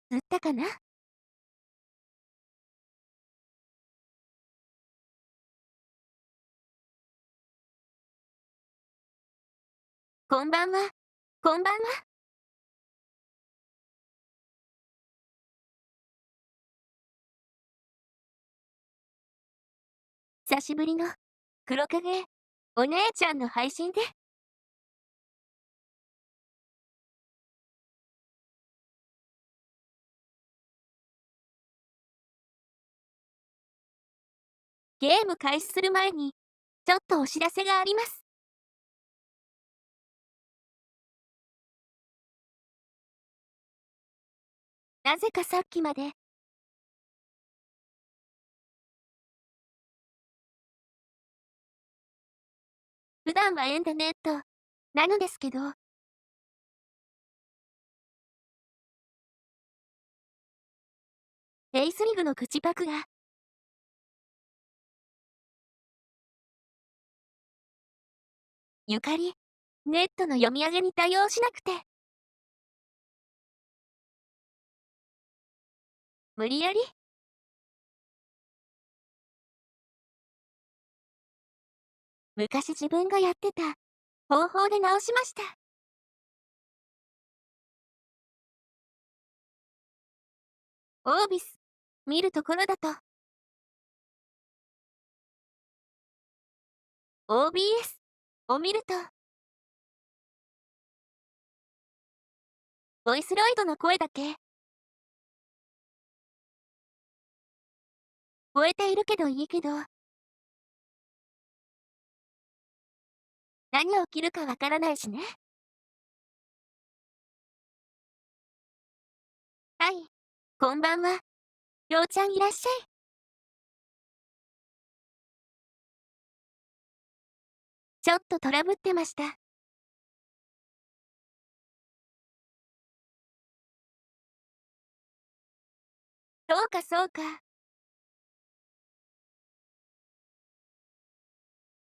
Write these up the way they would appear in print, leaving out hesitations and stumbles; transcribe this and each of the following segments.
釣ったかな？こんばんは。こんばんは。久しぶりの黒影お姉ちゃんの配信で。ゲーム開始する前にちょっとお知らせがあります。なぜかさっきまで普段はエンタネットなのですけど、フェイスリグの口パクがゆかりネットの読み上げに対応しなくて、無理やり昔自分がやってた方法で直しました。オービス見るところだと OBS を見るとボイスロイドの声だけ超えているけどいいけど、何起きるかわからないしね。はい、こんばんは。ようちゃんいらっしゃい。ちょっとトラブってました。そうかそうか。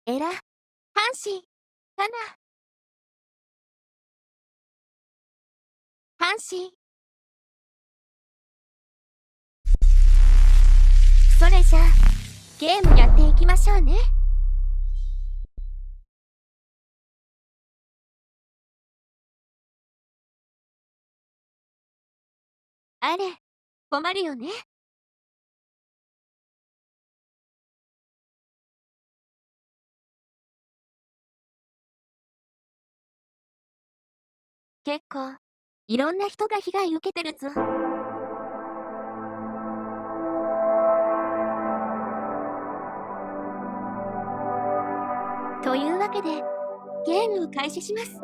えら、阪神、かな。阪神。それじゃあ、ゲームやっていきましょうね。あれ、困るよね。結構、いろんな人が被害受けてるぞ。というわけで、ゲームを開始します。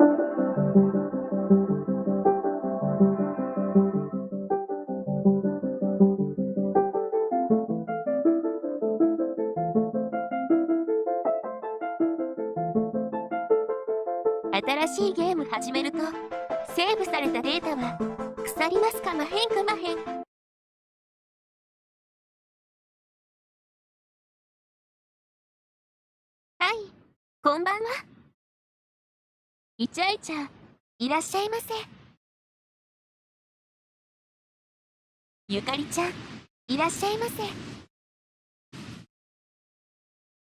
新しいゲーム始めると、セーブされたデータは腐りますかまへんかまへん。はい、こんばんは。イチャイチャ、いらっしゃいませ。ゆかりちゃん、いらっしゃいませ。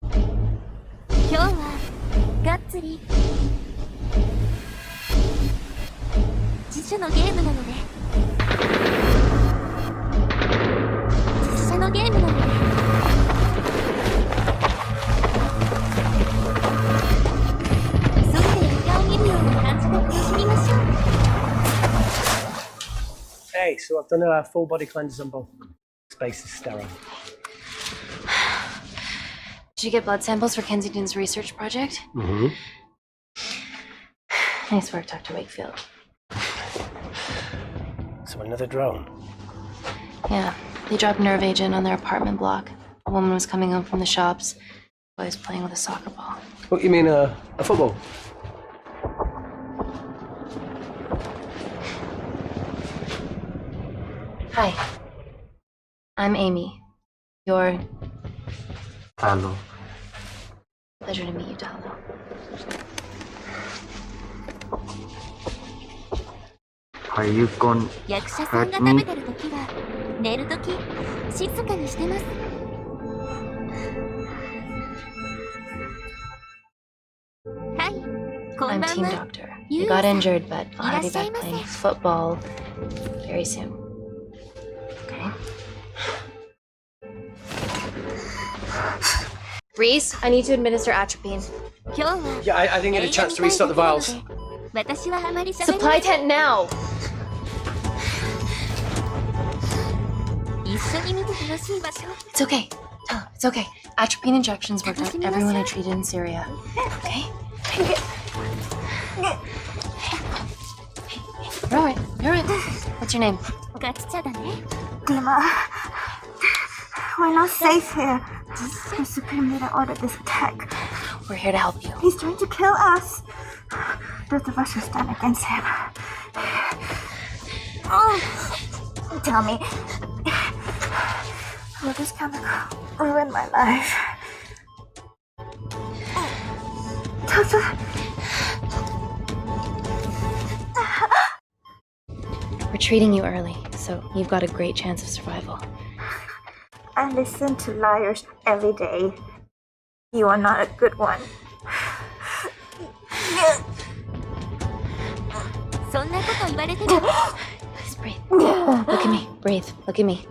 今日は、がっつり、自主のゲームなので、実写のゲームなので、外で映画を見るような感じで楽しみましょう。Hey, so I've done a full body cleanse on both. Space is sterile. Did you get blood samples for Kensington's research project? Mm-hmm. Nice work, Dr. Wakefield. So another drone. Yeah, they dropped nerve agent on their apartment block. A woman was coming home from the shops. Boy was playing with a soccer ball. What, you mean a football? Hi. I'm Amy. You're... Hello. Pleasure to meet you, Talo. Are you going 役者さんが食べてる時は寝る時静かにしてます。はい、こん I'm ばん Team は。 Doctor. You got injured, but I'll have you back いらっしゃいませ。 playing football very soon. Okay? Reese, I need to administer atropine. 今日は Yeah, I didn't get a chance to restock the vials. 私はあまり喋れな Supply い。 tent now! 一緒に見て楽しい場所。 It's okay. Tell him, it's okay. Atropine injections worked on everyone I treated in Syria. Okay? You're alright. You're alright. What's your name? ガチチャだね。 Dima, we're not safe here. The Supreme Leader ordered this attack. We're here to help you. He's trying to kill us. Both of us will stand against him. Oh, tell me, will this chemical ruin my life? Doctor, We're treating you early, so you've got a great chance of survival. I listen to liars every day. You are not a good one. そんなこと言われても Please breathe. Look at me. Breathe. Look at me.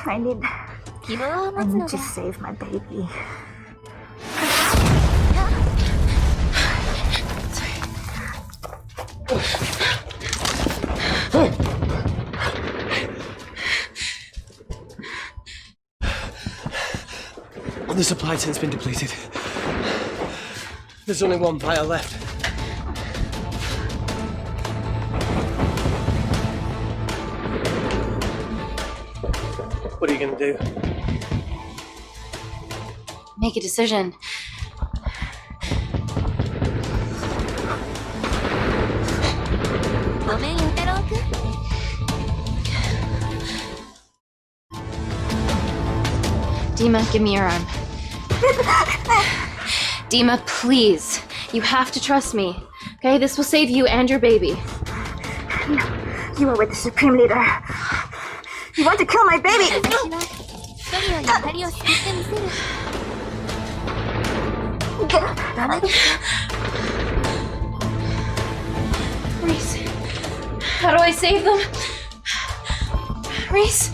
I need 希望を持つの to が save my baby. The supply tent's been depleted. There's only one vial left. What are you gonna do? Make a decision. ごめんよ太郎くん。 Dima, give me your arm. Dima, please. You have to trust me. Okay, this will save you and your baby. No, you are with the Supreme Leader. You want to kill my baby! 私は一人のゆかりを救ってみせる。ダメですか？ Reese, how do I save them? Reese.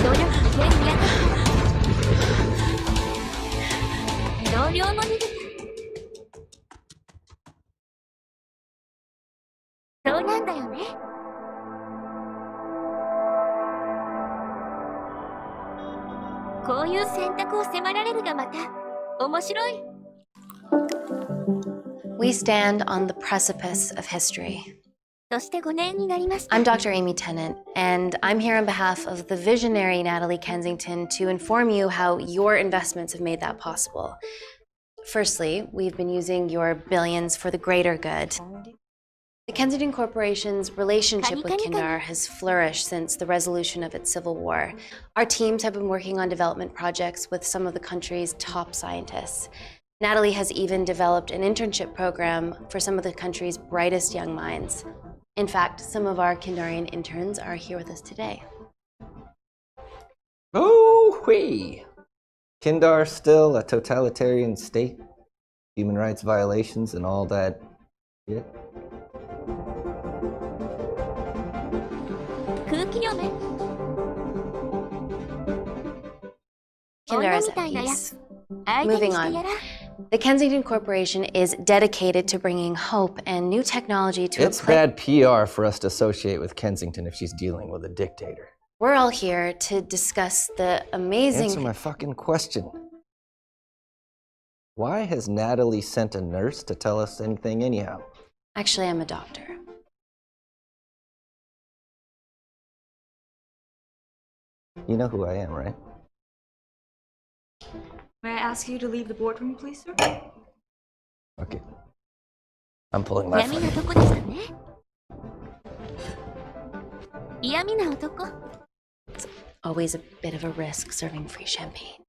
努力嫌いやが同僚も逃げた。そうなんだよね。こういう選択を迫られるがまた面白い。 We stand on the precipice of history. そして5年になりました。 I'm Dr. Amy Tennant, and I'm here on behalf of the visionary Natalie Kensington to inform you how your investments have made that possible. Firstly, we've been using your billions for the greater good. The Kensington Corporation's relationship with Kindar has flourished since the resolution of its civil war. Our teams have been working on development projects with some of the country's top scientists. Natalie has even developed an internship program for some of the country's brightest young minds. In fact, some of our Kindarian interns are here with us today. Oh, wee! Kindar still a totalitarian state? Human rights violations and all that shit? 空気読め。 Kindar 女 is みた at いなや peace. つ。相手に Moving してや on. ら。 The Kensington Corporation is dedicated to bringing hope and new technology to It's a place. bad PR for us to associate with Kensington if she's dealing with a dictator. We're all here to discuss the amazing. Answer my fucking question. Why has Natalie sent a nurse to tell us anything anyhow? Actually, I'm a doctor. You know who I am, right? May I ask you to leave the boardroom, please, sir? Okay. I'm pulling my 闇 fun. なとこでしたね。嫌味な男。 Always a bit of a risk serving free champagne.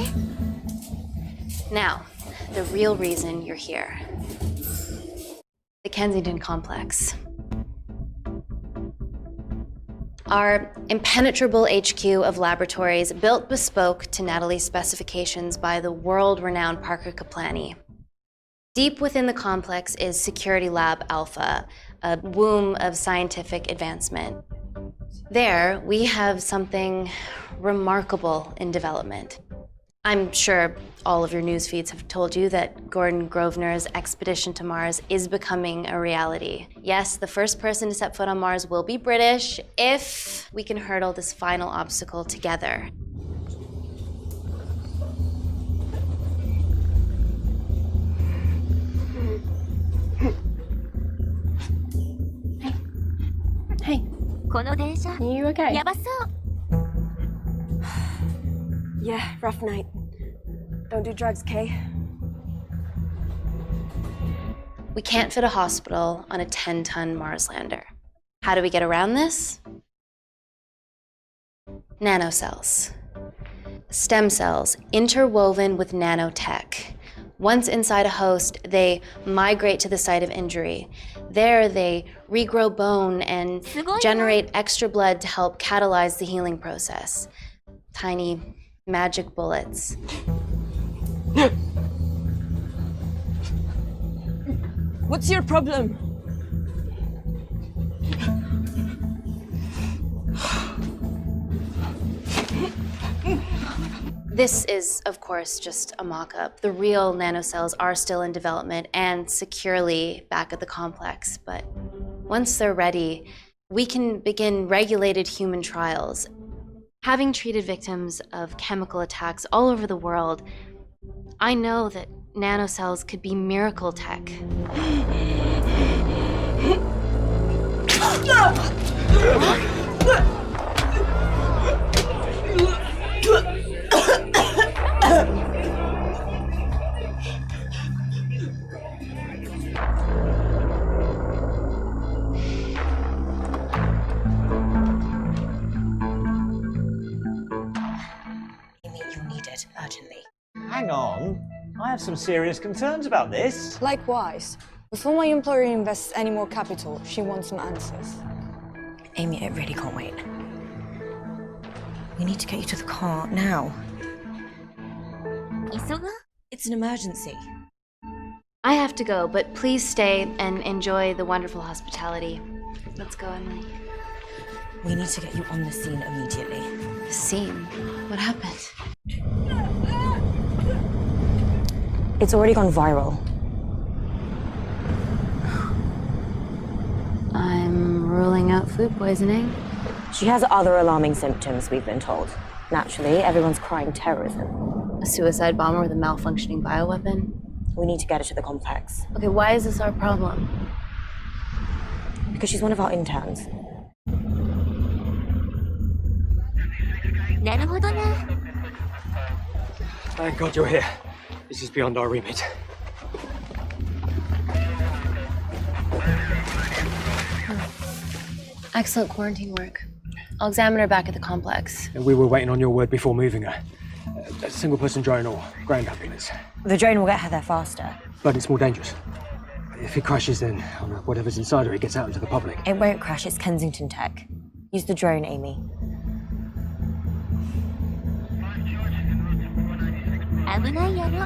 ね。 Now, the real reason you're here. The Kensington Complex. Our impenetrable HQ of laboratories built bespoke to Natalie's specifications by the world-renowned Parker Kaplani. Deep within the complex is Security Lab Alpha, a womb of scientific advancement. There, we have something remarkable in development. I'm sure all of your news feeds have told you that Gordon Grosvenor's expedition to Mars is becoming a reality. Yes, the first person to set foot on Mars will be British if we can hurdle this final obstacle together. Hey, この電車 are you okay? やばそう。 Yeah, rough night. Don't do drugs, Kay. We can't fit a hospital on a 10-ton Mars lander. How do we get around this? Nanocells. Stem cells interwoven with nanotech. Once inside a host, they migrate to the site of injury. There, they regrow bone and generate extra blood to help catalyze the healing process. Tiny magic bullets. What's your problem? This is, of course, just a mock-up. The real nanocells are still in development and securely back at the complex, but once they're ready, we can begin regulated human trials. Having treated victims of chemical attacks all over the world, I know that nanocells could be miracle tech. Urgently. Hang on. I have some serious concerns about this. Likewise. Before my employer invests any more capital, she wants some answers. Amy, it really can't wait. We need to get you to the car now. 急ぐ？ It's an emergency. I have to go, but please stay and enjoy the wonderful hospitality. Let's go, Emily. We need to get you on the scene immediately. The scene? What happened? It's already gone viral. I'm ruling out food poisoning. She has other alarming symptoms, we've been told. Naturally, everyone's crying terrorism. A suicide bomber with a malfunctioning bioweapon? We need to get her to the complex. Okay, why is this our problem? Because she's one of our interns. なるほどな。 Thank God you're here. This is beyond our remit. Excellent quarantine work. I'll examine her back at the complex. And we were waiting on your word before moving her. A single-person drone or ground ambulance. The drone will get her there faster. But it's more dangerous. If it crashes, then whatever's inside her, it gets out into the public. It won't crash, it's Kensington tech. Use the drone, Amy. 危ないやろ。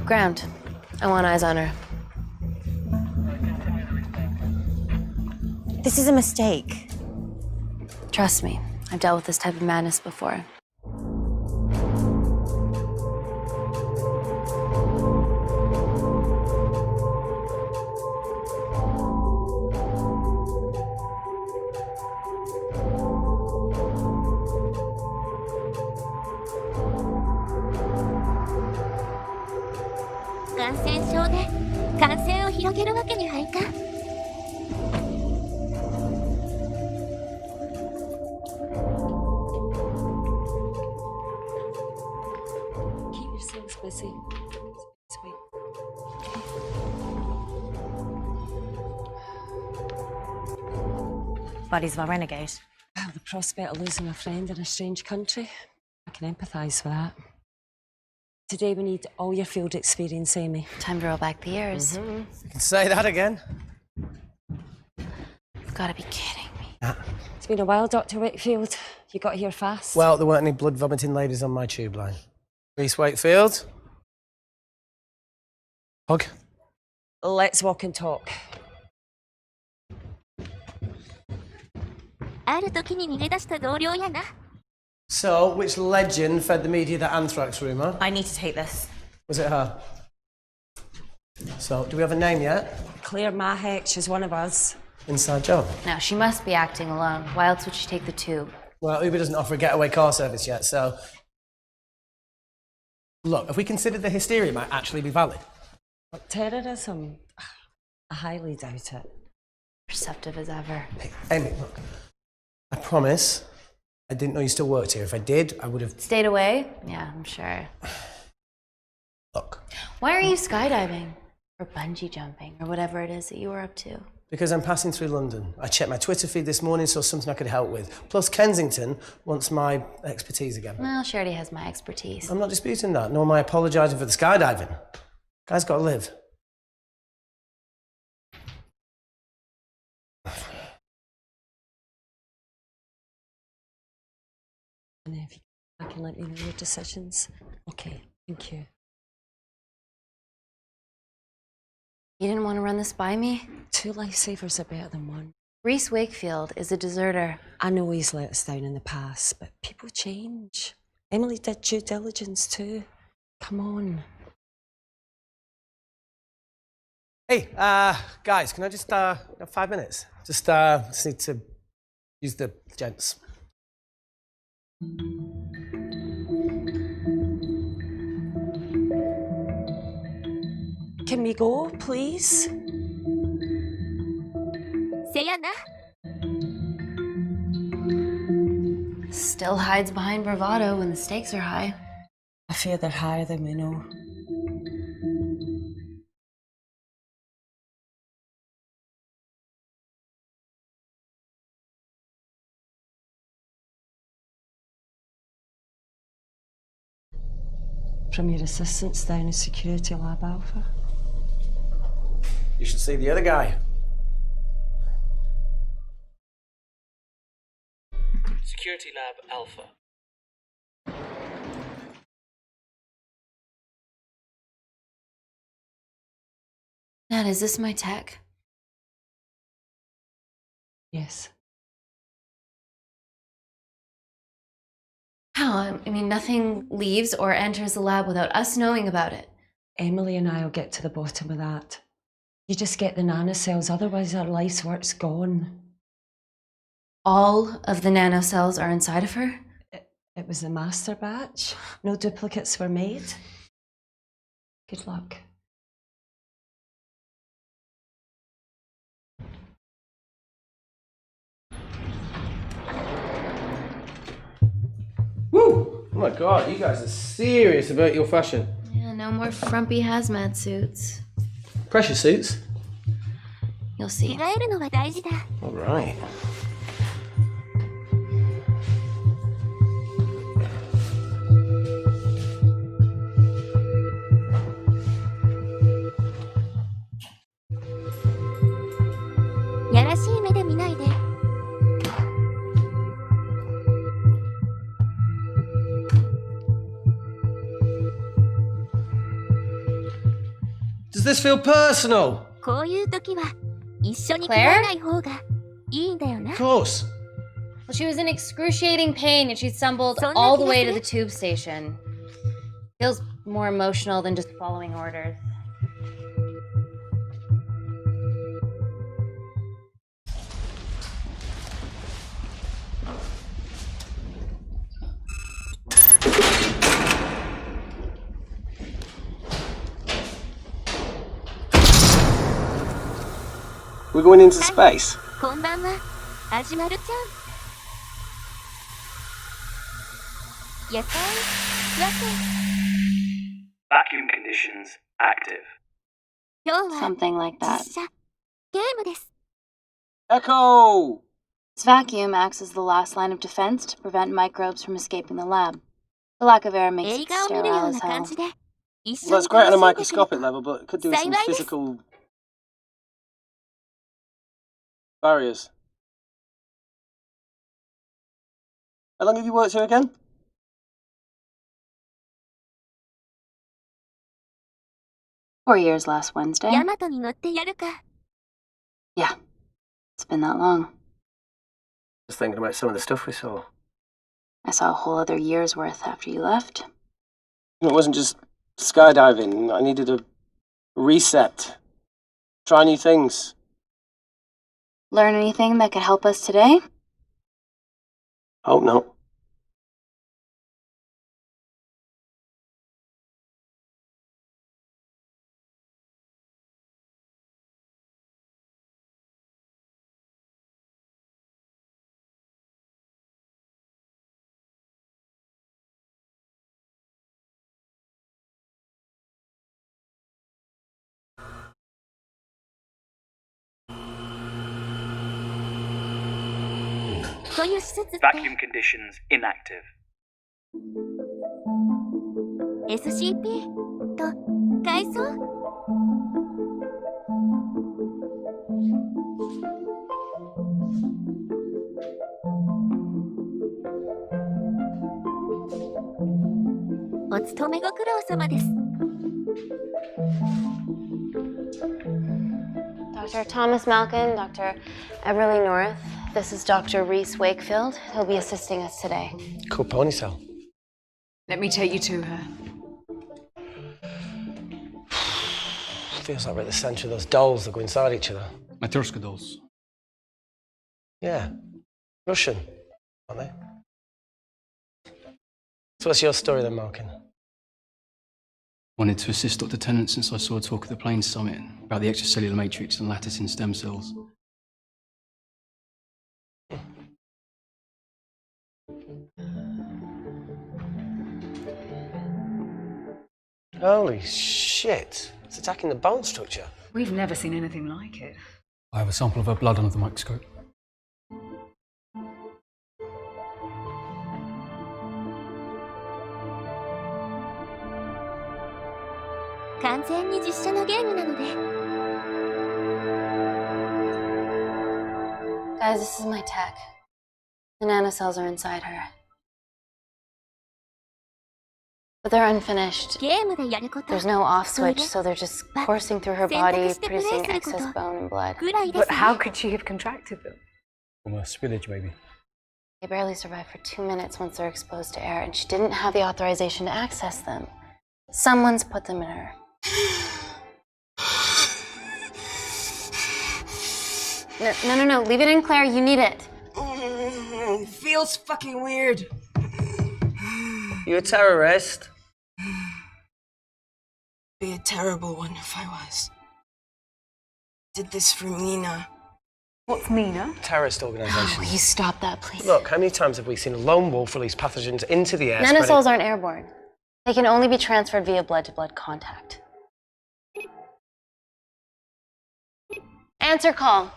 Ground. I want eyes on her. This is a mistake. Trust me, I've dealt with this type of madness before. Busy. Sweet. buddies of our renegade. Well, the prospect of losing a friend in a strange country, I can empathise with that. Today we need all your field experience, Amy. Time to roll back the years. You can say that again. You've got to be kidding me. It's been a while, Dr. Wakefield. You got here fast. Well, there weren't any blood-vomiting ladies on my tube line. Reese Wakefield. Hug. Let's walk and talk. ある時に逃げ出した同僚やな。 So, which legend fed the media the anthrax rumour? I need to take this. Was it her? So, do we have a name yet? Claire Mahek, she's one of us. Inside job. Now, she must be acting alone. Why else would she take the tube? Well, Uber doesn't offer a getaway car service yet, so... Look, if we consider the hysteria might actually be valid. Terrorism? I highly doubt it. Perceptive as ever. Hey, Amy, look. I promise I didn't know you still worked here. If I did, I would have... Stayed away? Yeah, I'm sure. Look. Why are you skydiving? Or bungee jumping? Or whatever it is that you were up to? Because I'm passing through London. I checked my Twitter feed this morning, saw something I could help with. Plus, Kensington wants my expertise again. Well, she already has my expertise. I'm not disputing that, nor am I apologising for the skydiving. Guy's got to live. And if I can let me know your decisions. Okay, thank you. You didn't want to run this by me? 2 lifesavers are better than 1. Reese Wakefield is a deserter. I know he's let us down in the past, but people change. Emily did due diligence too. Come on. Hey, guys, can I just, 5 minutes? Just need to use the gents. Can we go, please? せやな。 Still hides behind bravado when the stakes are high. I fear they're higher than we know. From your assistants down in Security Lab Alpha. You should see the other guy. Security Lab Alpha. Nat, is this my tech? Yes. How? I mean, nothing leaves or enters the lab without us knowing about it. Emily and I will get to the bottom of that. You just get the nanocells, otherwise our life's work's gone. All of the nanocells are inside of her? It was the master batch. No duplicates were made. Good luck. Woo! Oh my god, you guys are serious about your fashion. Yeah, no more frumpy hazmat suits. Pressure suits? You'll 着 see. 替えるのは大事だ。 Alright.「やらしい目で見ないで。 Does this feel personal? こういう時は一緒に着替えない方がいいんだよな。 Of course. Well, she was in excruciating pain and she stumbled そんな all 気 the が way す to る the tube station. Feels more emotional than just following orders. We're going into space. こんばんは、あじまるちゃん。野菜、わけ。 Vacuum conditions active. 今日は Something like that. 実写ゲームです。 Echo! This vacuum acts as the last line of defense to prevent microbes from escaping the lab. The lack of air makes it sterile as hell. Well, that's great on a microscopic level, but it could do with some physical barriers. How long have you worked here again? Four years last Wednesday. ヤマトに乗ってやるか。 Yeah, it's been that long. Just thinking about some of the stuff we saw. I saw a whole other year's worth after you left. It wasn't just skydiving. I needed a reset. Try new things. Learn anything that could help us today? Hope not. Vacuum conditions inactive. SCP と階層お勤めご苦労様です。 Dr. Thomas Malkin, Dr. Everly North. This is Dr. Reese Wakefield. He'll be assisting us today. Cool ponytail. Let me take you to her. Feels like we're at the centre of those dolls that go inside each other. Matryoshka dolls. Yeah. Russian, aren't they? So what's your story then, Malkin? Wanted to assist Dr. Tennant since I saw a talk at the Plains Summit about the extracellular matrix and lattice in stem cells. Holy shit. It's attacking the bone structure. We've never seen anything like it. I have a sample of her blood under the microscope. 完全に実写のゲームなので。 Guys, this is my tech. The nanocells are inside her. But they're unfinished. ゲームでやること。 There's no off switch, so they're just coursing through her body, producing excess bone and blood. But how could she have contracted them? From a spillage, maybe. They barely survive for 2 minutes once they're exposed to air, and she didn't have the authorization to access them. Someone's put them in her. No. Leave it in, Claire. You need it. It feels fucking weird. You a terrorist? Be a terrible one if I was. Did this for Nina. What's Nina? Terrorist organisation. Will you stop that, please? Look, how many times have we seen a lone wolf release pathogens into the air? Nanocells aren't airborne. They can only be transferred via blood-to-blood contact. Answer call.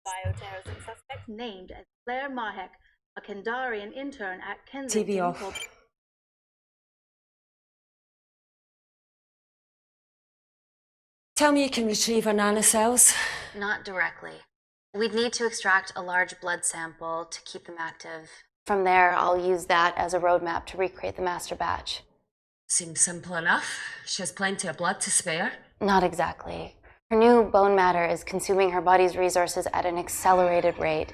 Bioterrorism suspect named as Claire Mahek, a Kendarian intern at Kensington. TV off. Tell me you can retrieve her nanocells. Not directly. We'd need to extract a large blood sample to keep them active. From there, I'll use that as a roadmap to recreate the master batch. Seems simple enough. She has plenty of blood to spare. Not exactly. Her new bone matter is consuming her body's resources at an accelerated rate.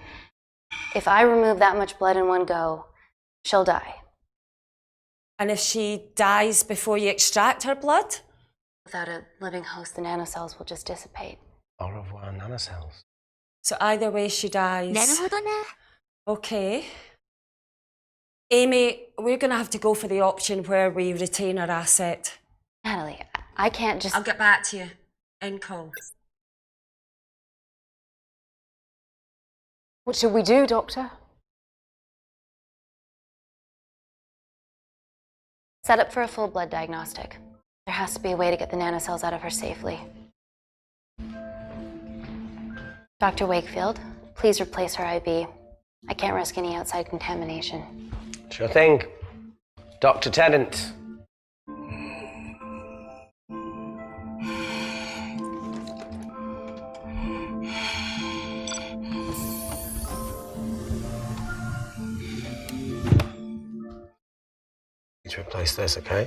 If I remove that much blood in one go, she'll die. And if she dies before you extract her blood? Without a living host, the nanocells will just dissipate. Au revoir, nanocells. So either way, she dies. なるほどな。 Okay. Amy, we're going to have to go for the option where we retain our asset. Natalie, I can't just... I'll get back to you. End call. What should we do, Doctor? Set up for a full blood diagnostic. There has to be a way to get the nanocells out of her safely. Dr. Wakefield, Please replace her IV. I can't risk any outside contamination. Sure thing. Dr. Tennant. Need to replace this, okay?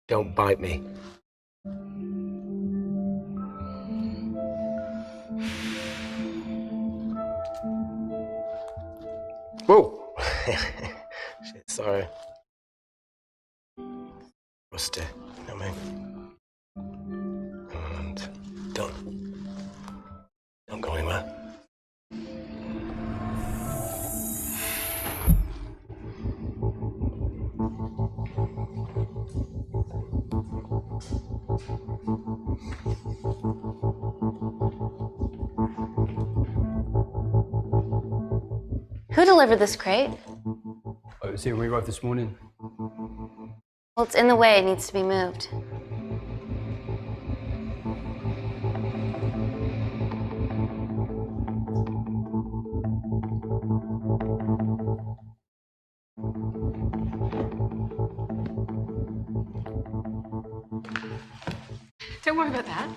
Don't bite me. Whoa! Shit, sorry. Rusty, you know what I mean? And don't go anywhere. Who delivered this crate? Oh, it was here when we arrived this morning. Well, it's in the way. It needs to be moved. Don't worry about that.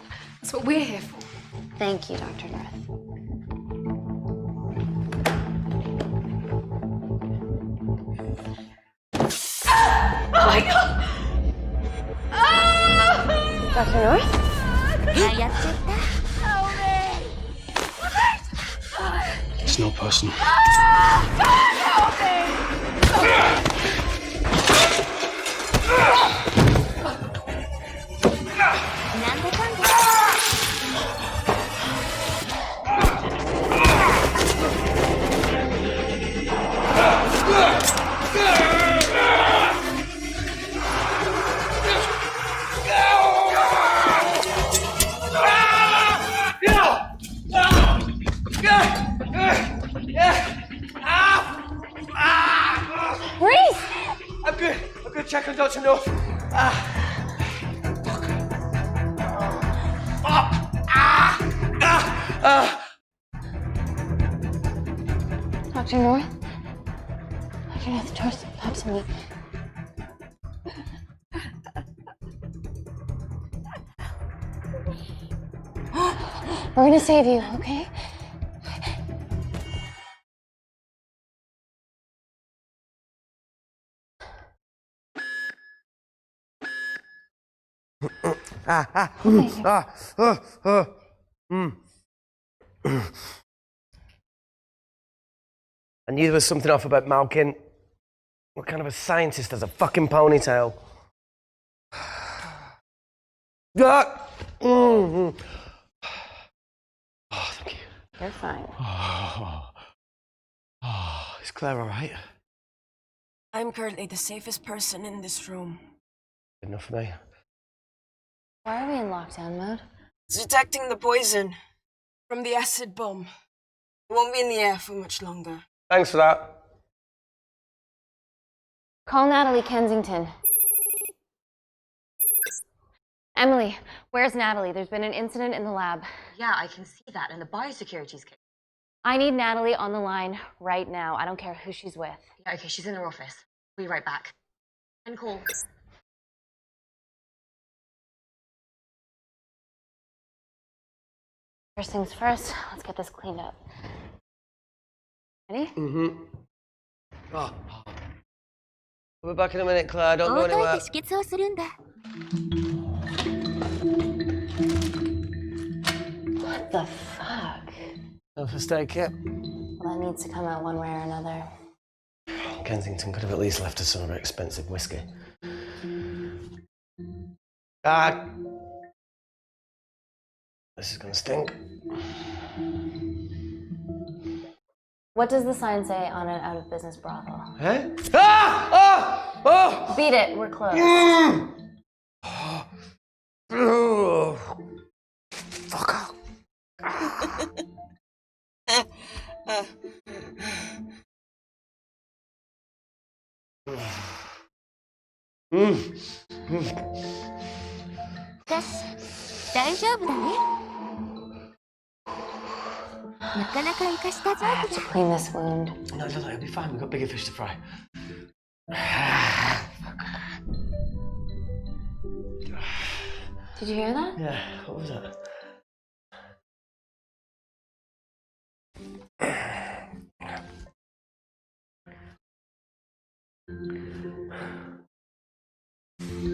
That's what we're here for. Thank you, Dr. North. Oh my god! Dr. North? It's not personal. I'm good. Check on Dr. North. Dr. North? Dr. North, talk to me. We're gonna save you, okay? I knew there was something off about Malkin. What kind of a scientist has a fucking ponytail? Oh, thank you. You're fine. Is Claire all right? I'm currently the safest person in this room. Good enough for me. Why are we in lockdown mode? It's detecting the poison from the acid bomb. It won't be in the air for much longer. Thanks for that. Call Natalie Kensington. Emily, where's Natalie? There's been an incident in the lab. Yeah, I can see that in the biosecurity's case. I need Natalie on the line right now. I don't care who she's with. Yeah, okay, she's in her office. Be right back. And call. First things first, let's get this cleaned up. Ready? Mm-hmm. Oh. We'll be back in a minute, Claire. Don't go anywhere. What the fuck? No first aid kit. Well, that needs to come out one way or another. Kensington could have at least left us some of her expensive whiskey. This is gonna stink. What does the sign say on an out-of-business brothel? Huh? Ah! Oh! Beat it, we're closed. Fuck off. なかなか生かしたジョー I ク have だ to clean this wound. No, it's alright, it'll be fine. We've got bigger fish to fry. Did you hear that? Yeah, what was that?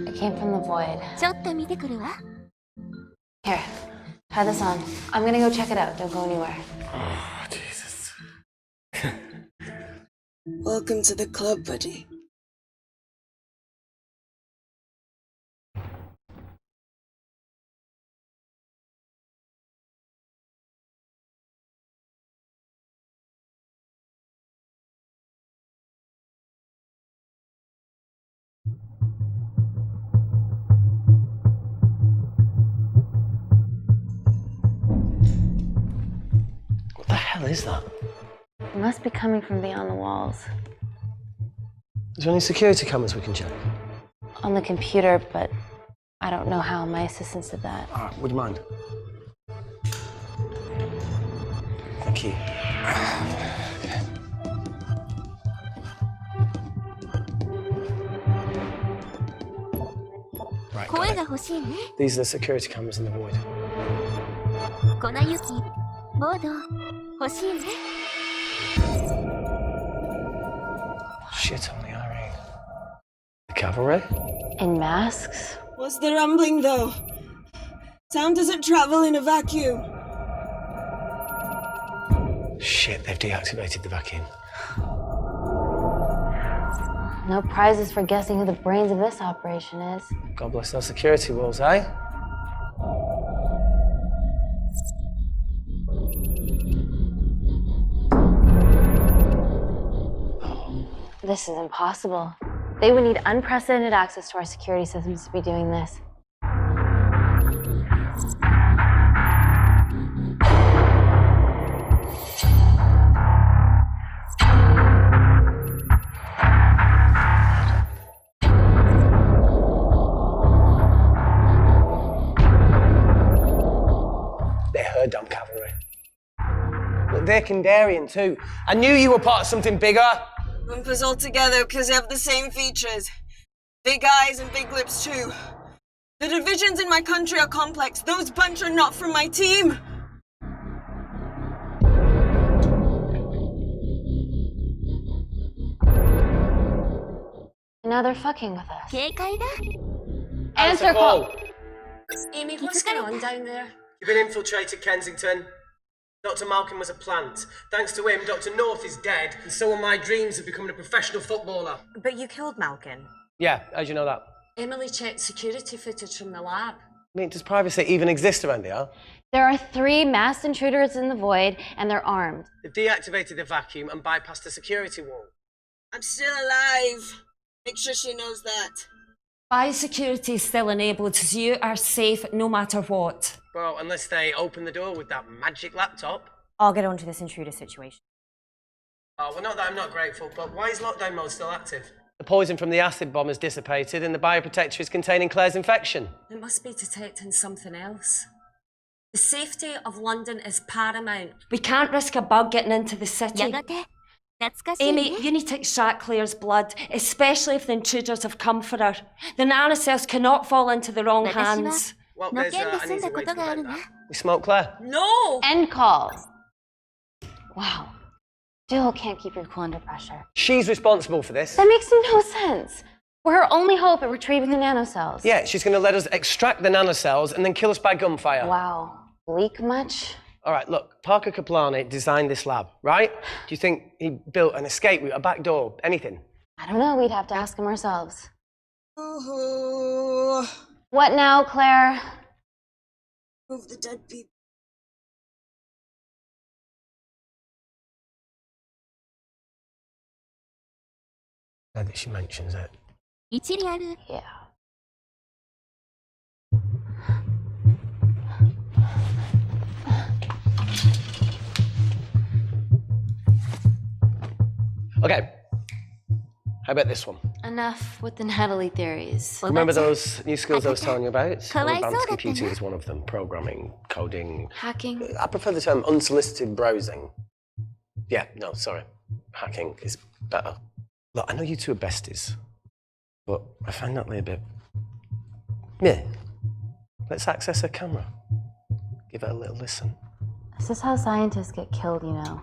It came from the void. ちょっと見てくるわ。 Here, try this on. I'm gonna go check it out. Don't go anywhere. Oh, Jesus. Welcome to the club, buddy. What the hell is that? It must be coming from beyond the walls. Is there any security cameras we can check? On the computer, but I don't know how. My assistants did that. Alright, would you mind? Thank you. Right, 声 got が it. 欲しいね。 These are the security cameras in the void. 粉雪、ボード、欲しいね。 Shit on the RE. The cavalry? In masks? What's the rumbling, though? Sound doesn't travel in a vacuum. Shit, they've deactivated the vacuum. No prizes for guessing who the brains of this operation is. God bless those security walls, eh? This is impossible. They would need unprecedented access to our security systems to be doing this. They're her dumb cavalry. Look, they're Kandarian too. I knew you were part of something bigger. Lump us all together because they have the same features. Big eyes and big lips, too. The divisions in my country are complex. Those bunch are not from my team. Now they're fucking with us. 警戒だ。 Answer call. Amy, what's going on down there? You've been infiltrated, Kensington. Dr. Malcolm was a plant. Thanks to him, Dr. North is dead, and so are my dreams of becoming a professional footballer. But you killed Malkin. Yeah, how'd you know that? Emily checked security footage from the lab. I mean, does privacy even exist around here? There are 3 masked intruders in the void, and they're armed. They've deactivated the vacuum and bypassed the security wall. I'm still alive. Make sure she knows that. Biosecurity is still enabled, so you are safe no matter what. Well, unless they open the door with that magic laptop. I'll get onto this intruder situation. Oh, well, not that I'm not grateful, but why is lockdown mode still active? The poison from the acid bomb has dissipated and the bioprotector is containing Claire's infection. It must be detecting something else. The safety of London is paramount. We can't risk a bug getting into the city. やがて、懐かしいね。 Amy, you need to extract Claire's blood, especially if the intruders have come for her. The nanocells cannot fall into the wrong 私は hands. Well, の there's けんで an 済ん easy だ way こ to とがある prevent な。 that. We smoke Claire. No! End call. Wow. Jill can't keep her cool under pressure. She's responsible for this. That makes no sense. We're her only hope at retrieving the nanocells. Yeah, she's going to let us extract the nanocells and then kill us by gunfire. Wow. Bleak much? All right, look, Parker Kaplani designed this lab, right? Do you think he built an escape route, a back door, anything? I don't know. We'd have to ask him ourselves. Ooh. What now, Claire? Move the dead people. Now that she mentions it. 一理ある。 Yeah. Okay. How about this one? Enough with the Natalie theories. Remember those new skills I was telling you about? Well, I Advanced saw that computing then. is one of them. Programming, coding. Hacking? I prefer the term unsolicited browsing. Yeah, no, sorry. Hacking is better. Look, I know you two are besties, but I find Natalie a bit... meh. Let's access her camera. Give it a little listen. This is how scientists get killed, you know.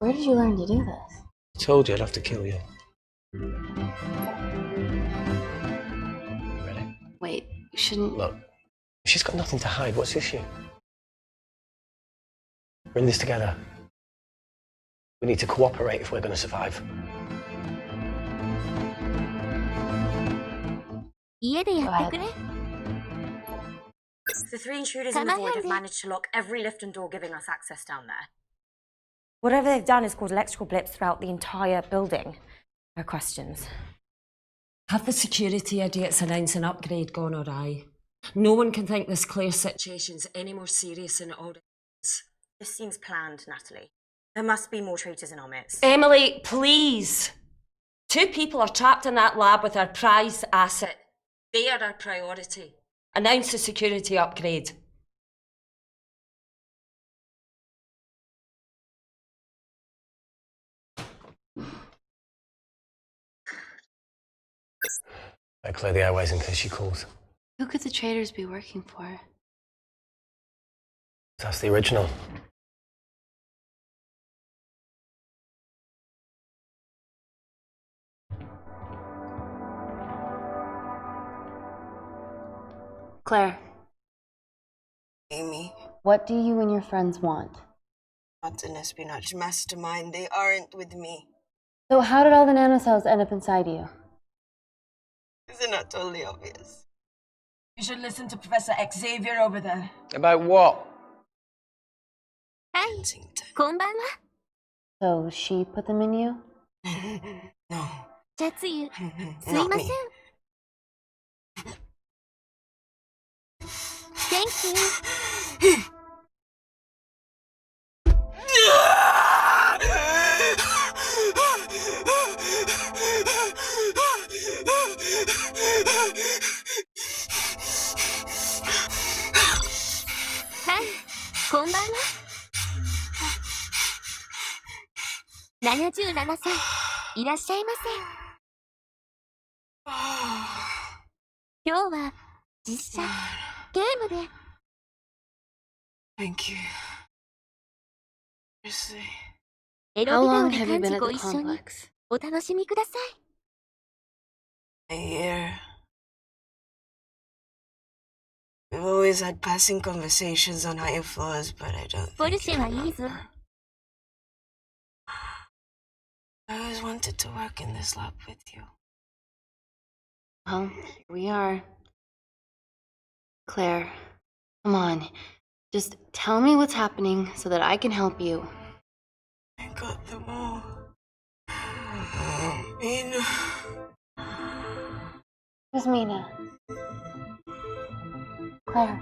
Where did you learn to do this? I told you I'd have to kill you. Ready? Wait, you shouldn't... Look, she's got nothing to hide. What's the issue? We're in this together. We need to cooperate if we're going to survive. The 3 intruders in the void have managed to lock every lift and door giving us access down there. Whatever they've done is caused electrical blips throughout the entire building. No questions. Have the security idiots announce an upgrade gone awry? No one can think this Claire situation's any more serious than it already is. This seems planned, Natalie. There must be more traitors in our midst. Emily, please! 2 people are trapped in that lab with our prized asset. They are our priority. Announce the security upgrade. I clear the airways in case she calls. Who could the traitors be working for? That's the original. Claire, Amy, what do you and your friends want? not an espionage mastermind. They aren't with me. So how did all the nanocells end up inside you? Isn't that totally obvious? You should listen to Professor Xavier over there. About what? Hi. Konbanwa. So she put them in you? No. Jatsuyu. Not me. Suimasen. Thank you. Hi. Konbanwa. 77歳。いらっしゃいませ。今日は実写ゲームで。Thank you. Seriously. エロ How ビデオ long で have you 漢 been 字 at ご the 一緒に complex? お楽しみください。 A year. We've always had passing conversations on higher floors, but I don't ポル think シェはいいぞ。 I always wanted to work in this lab with you. Well, here we are. Claire, come on. Just tell me what's happening so that I can help you. I got them all. Mina. Who's Mina? Claire.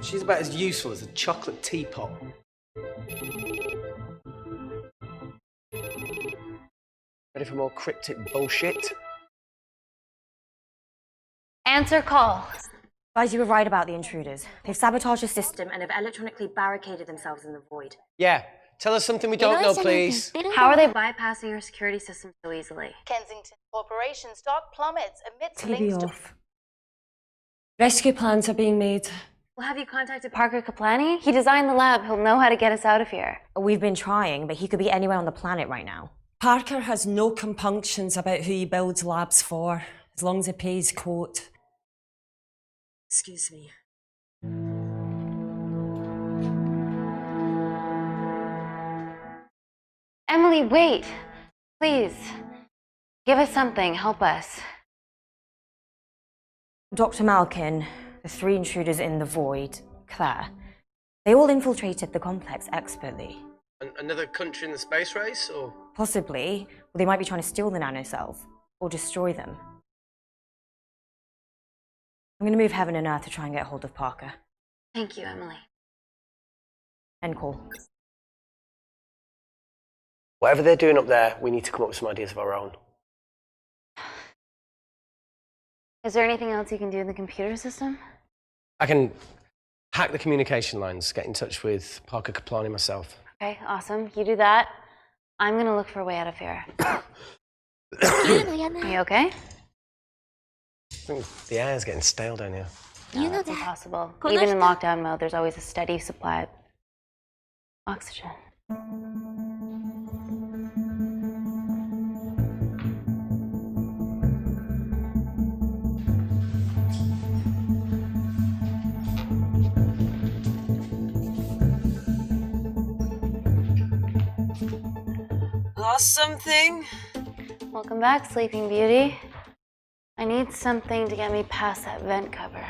She's about as useful as a chocolate teapot. Ready for more cryptic bullshit? Answer call. Guys, you were right about the intruders. They've sabotaged the system. And have electronically barricaded themselves in the void. Yeah, tell us something we don't know, please. How are they Bypassing your security system so easily? Kensington Corporation's stock plummets amidst TV links to off. Rescue plans are being made. Well, have you contacted Parker Kaplani? He designed the lab. He'll know how to get us out of here. We've been trying, but he could be anywhere on the planet right now. Parker has no compunctions about who he builds labs for, as long as he pays quote. Excuse me. Emily, wait. Please. Give us something. Help us. Dr. Malkin, the 3 intruders in the void, Claire, they all infiltrated the complex expertly. Another country in the space race, or? Possibly, or they might be trying to steal the nanocells, or destroy them. I'm going to move heaven and earth to try and get hold of Parker. Thank you, Emily. End call. Whatever they're doing up there, we need to come up with some ideas of our own. Is there anything else you can do in the computer system? I can hack the communication lines, get in touch with Parker Kaplani myself. Okay, awesome. You do that. I'm gonna look for a way out of here. Are you okay? I think the air's getting stale down here. No, that's impossible. Even in lockdown mode, there's always a steady supply of oxygen. Lost something? Welcome back, Sleeping Beauty. I need something to get me past that vent cover.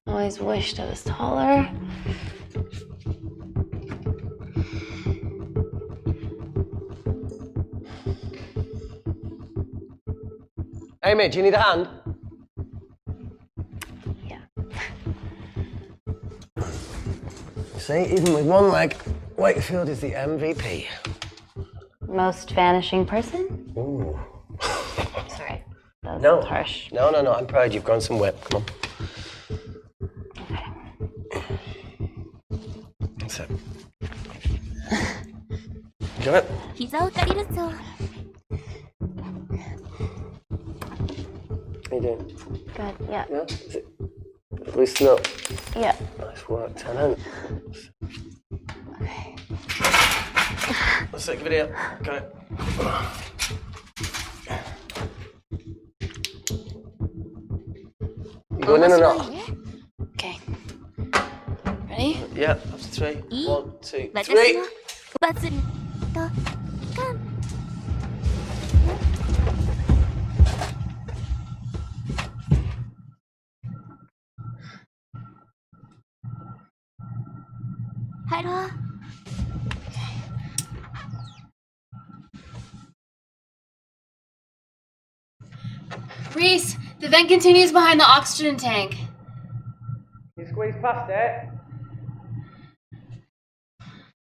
Always wished I was taller. Amy, do you need a hand? Yeah. See, even with one leg, Wakefield is the MVP. Most vanishing person? Ooh. Sorry, that was harsh. No, I'm proud you've gone some whip. Come on. That's it. Do it. 膝を借りるぞ。 How you doing? Good, yeah. Yeah? Is it loosen up? Yeah. Nice work, Tenant. Okay. Let's take a video. Got it. You going in or not? Okay. Ready? Yeah, after 3. 1, 2, 私 3. のバズるとかん。ハロー。 Reese, the vent continues behind the oxygen tank. You squeeze past it.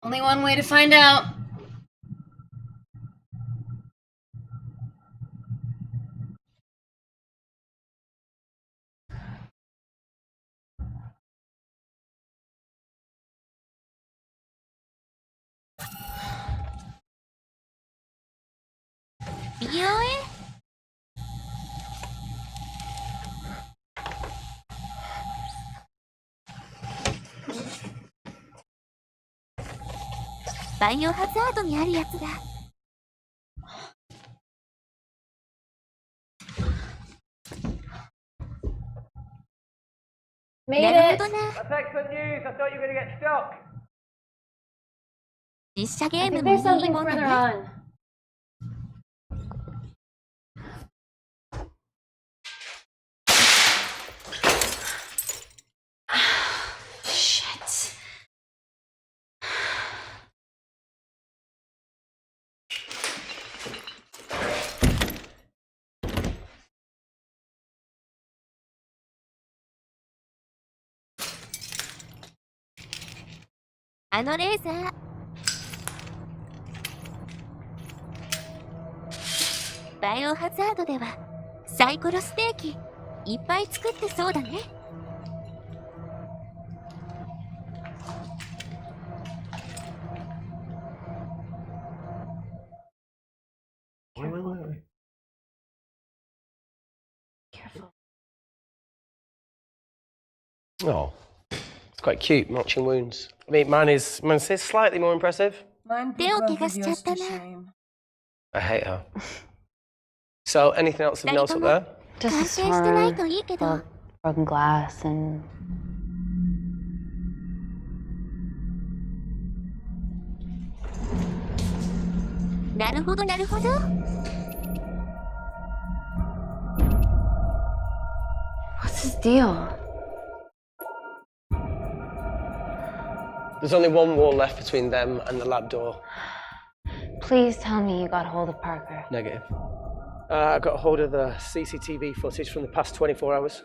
Only one way to find out.バイオハザードにあるやつだ。 Made なる it! ほどな。 That's excellent news. I thought you were going to get stuck. 実写ゲ I ーム think も there's いい something もんだ further ね。 on. Shit.あのレーザー。バイオハザードではサイコロステーキいっぱい作ってそうだね。 Wait. Careful. Oh, it's quite cute, matching wounds. I mean, mine is slightly more impressive. Mine 手を put 怪 both 我 of しちゃ yours った to な。 shame. I hate her. So, anything else of note up there? Just a 完成してないと storm, いいけど broken glass, andなるほどなるほど what's his deal? There's only one wall left between them and the lab door. Please tell me you got hold of Parker. Negative. I got hold of the CCTV footage from the past 24 hours.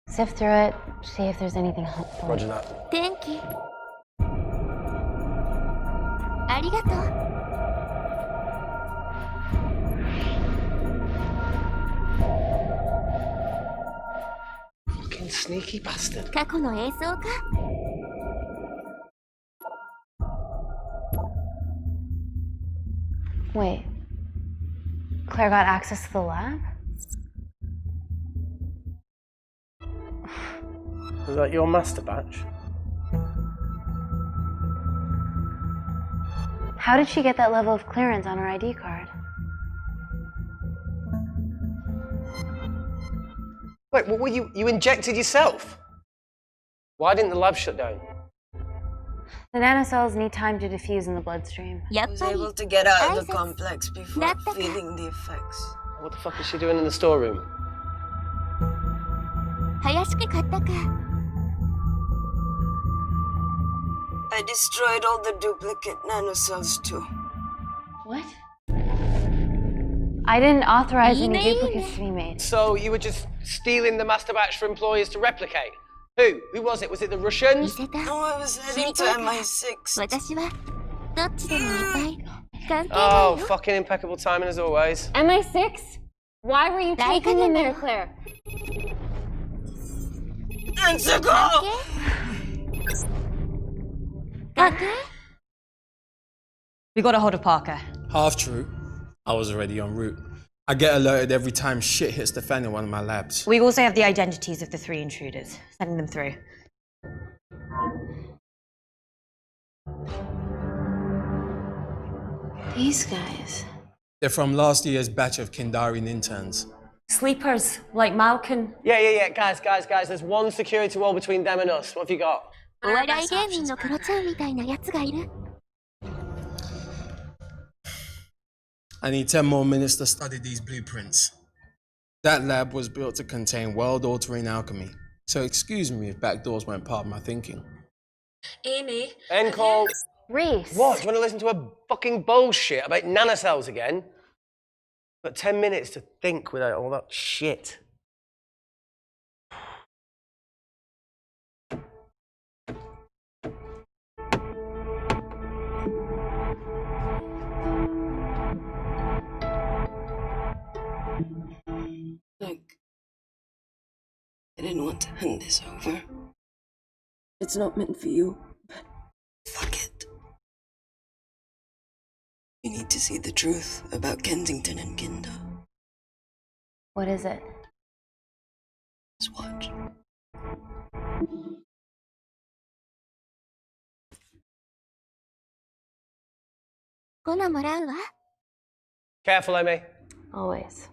Sift through it, see if there's anything helpful. Roger that. Thank you ありがとう Fucking sneaky bastard. 過去の映像か Wait, Claire got access to the lab? Was that your master batch? How did she get that level of clearance on her ID card? Wait, what were you injected yourself? Why didn't the lab shut down? The nanocells need time to diffuse in the bloodstream. I was able to get out of the complex before feeling the effects. What the fuck is she doing in the storeroom? 怪しく買ったか I destroyed all the duplicate nanocells too. What? I didn't authorize any duplicates to be made. So you were just stealing the master batch for employers to replicate? Who? Who was it? Was it the Russians? No, I was heading to MI6. 私はどっちでもいっぱい関係ない Oh, よ fucking impeccable timing as always. MI6? Why were you taken in there, Claire? Let's go! 関係 We got a hold of Parker. Half true. I was already en route. I get alerted every time shit hits the fan in one of my labs. We also have the identities of the 3 intruders. Sending them through. These guys. They're from last year's batch of Kindarian interns. Sleepers, like Malkin. Yeah. Guys. There's one security wall between them and us. What have you got? お笑い芸人のクロちゃんみたいなやつがいる I need 10 more minutes to study these blueprints. That lab was built to contain world-altering alchemy, so excuse me if backdoors weren't part of my thinking. Amy. End call. Reese. What? Do you want to listen to a fucking bullshit about nanocells again? Got 10 minutes to think without all that shit. Look, I didn't want to hand this over. It's not meant for you, but fuck it. You need to see the truth about Kensington and Kinder. What is it? Just watch. Gonna もらうわ Careful, Amy. Always.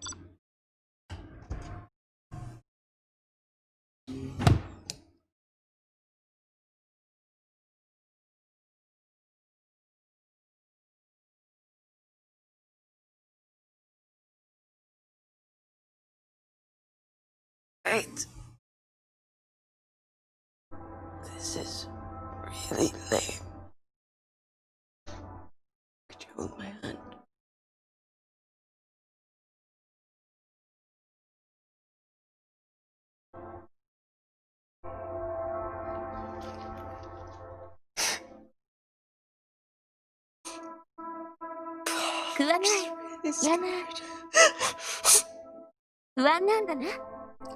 Right. This is really lame. Could you hold my hand?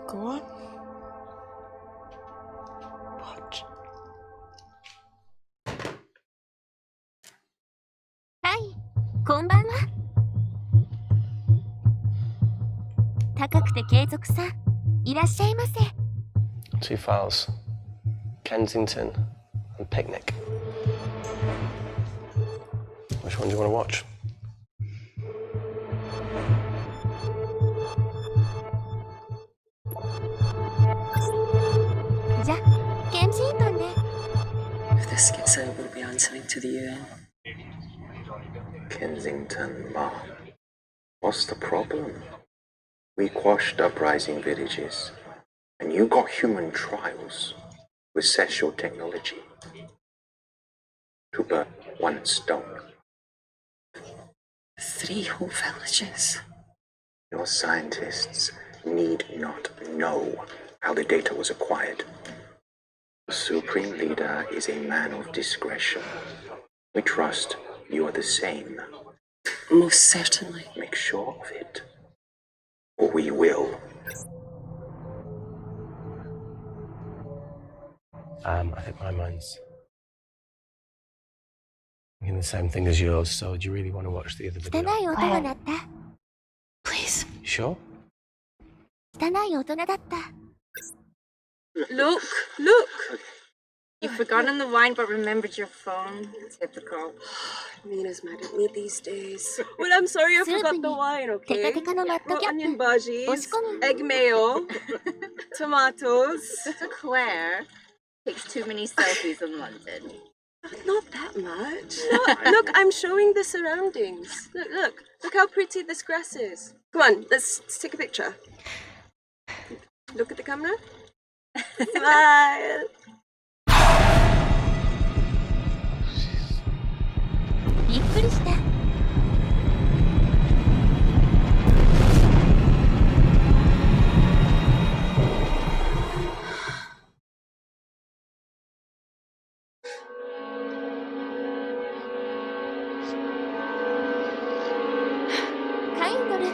Go on. Watch. はい、こんばんは。高くて継続さん、いらっしゃいませ。Two files. Kensington and Picnic. Which one do you want to watch? to the UN. Kensington, Ma. What's the problem? We quashed uprising villages, and you got human trials with sexual technology. To burn one stone. 3 whole villages. Your scientists need not know how the data was acquired. The Supreme Leader is a man of discretion. We trust you are the same. Most certainly. Make sure of it. Or we will. I think my mind's thinking the same thing as yours, so do you really want to watch the other video? 汚い音が鳴った。 Please. You sure? 汚い大人だった。 Look, look! You've forgotten the wine but remembered your phone. Typical. Mina's mad at me these days. Well, I'm sorry I forgot the wine, okay? Well, onion bhajis, egg mayo, tomatoes. Claire takes too many selfies in London. Not that much. Look, I'm showing the surroundings. Look how pretty this grass is. Come on, let's take a picture. Look at the camera. Smile. びっくりした。カインドル。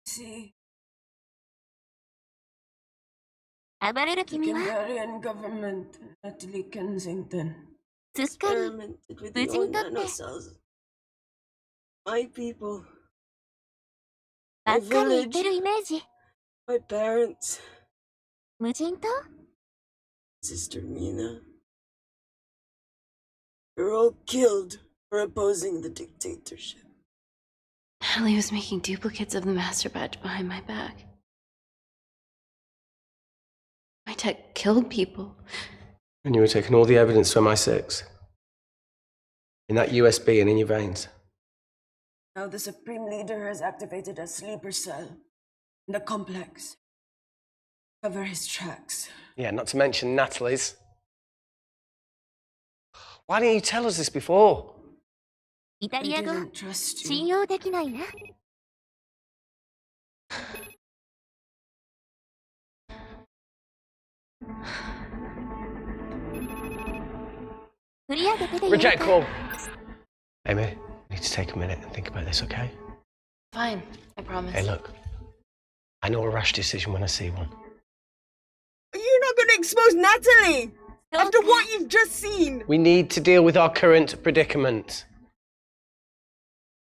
See, 暴れる the 君は Kandarian government, Natalie Kensington, すっかり experimented with 無事 your にとって nanocells. My people, ばっかり言ってるイメージ。 my parents, 無人島 Sister Mina. You're all killed for opposing the dictatorship. Natalie was making duplicates of the master badge behind my back. My tech killed people. And you were taking all the evidence from MI6? In that USB and in your veins? Now the Supreme Leader has activated a sleeper cell in the complex. Cover his tracks. Yeah, not to mention Natalie's. Why didn't you tell us this before? イタリア語 I didn't trust you. 信用できないな。振り上げてで言う Reject か call. Amy, you need to take a minute and think about this, okay? Fine, I promise. Hey, look. I know a rash decision when I see one. You're not going to expose Natalie after what you've just seen. We need to deal with our current predicament.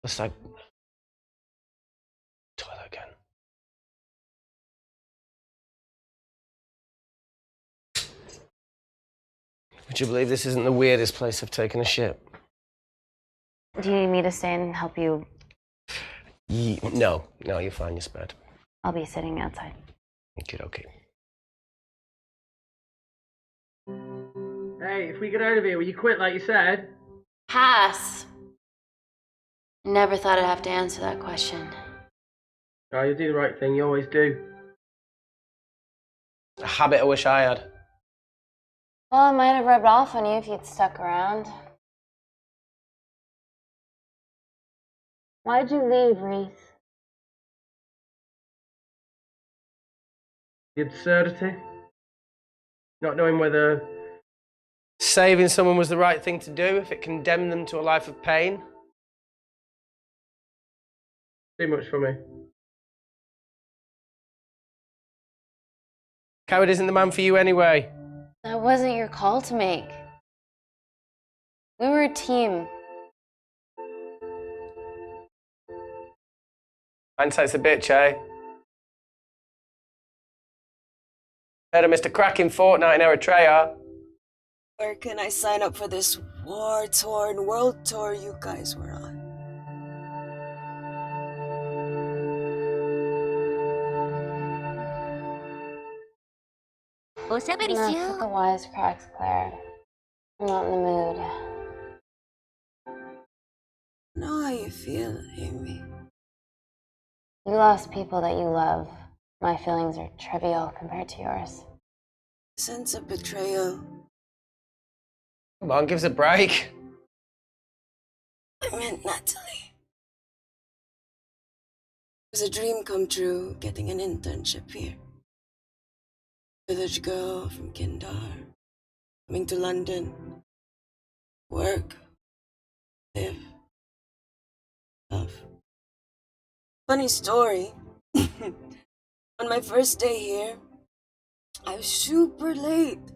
Let's like toilet again. Would you believe this isn't the weirdest place I've taken a shit? Do you need me to stay and help you? No, you're fine, you're spared. I'll be sitting outside. Okay. Hey, if we get out of here, will you quit like you said? Pass. Never thought I'd have to answer that question. Oh, you do the right thing, you always do. A habit I wish I had. Well, it might have rubbed off on you if you'd stuck around. Why'd you leave, Reese? The absurdity. Not knowing whether saving someone was the right thing to do if it condemned them to a life of pain. Too much for me. Coward isn't the man for you anyway. That wasn't your call to make. We were a team. Hindsight's a bitch, eh? Heard of Mr. Cracking Fortnite in Eritrea. Where can I sign up for this war-torn world tour you guys were on? おしゃべりしよ Enough with the う。 wisecracks, Claire. I'm not in the mood. I know how you feel, Amy. You lost people that you love. My feelings are trivial compared to yours. Sense of betrayal. Come on, give us a break. I meant Natalie. It was a dream come true, getting an internship here. Village girl from Kindar, coming to London, work, live, love. Funny story. On my first day here, I was super late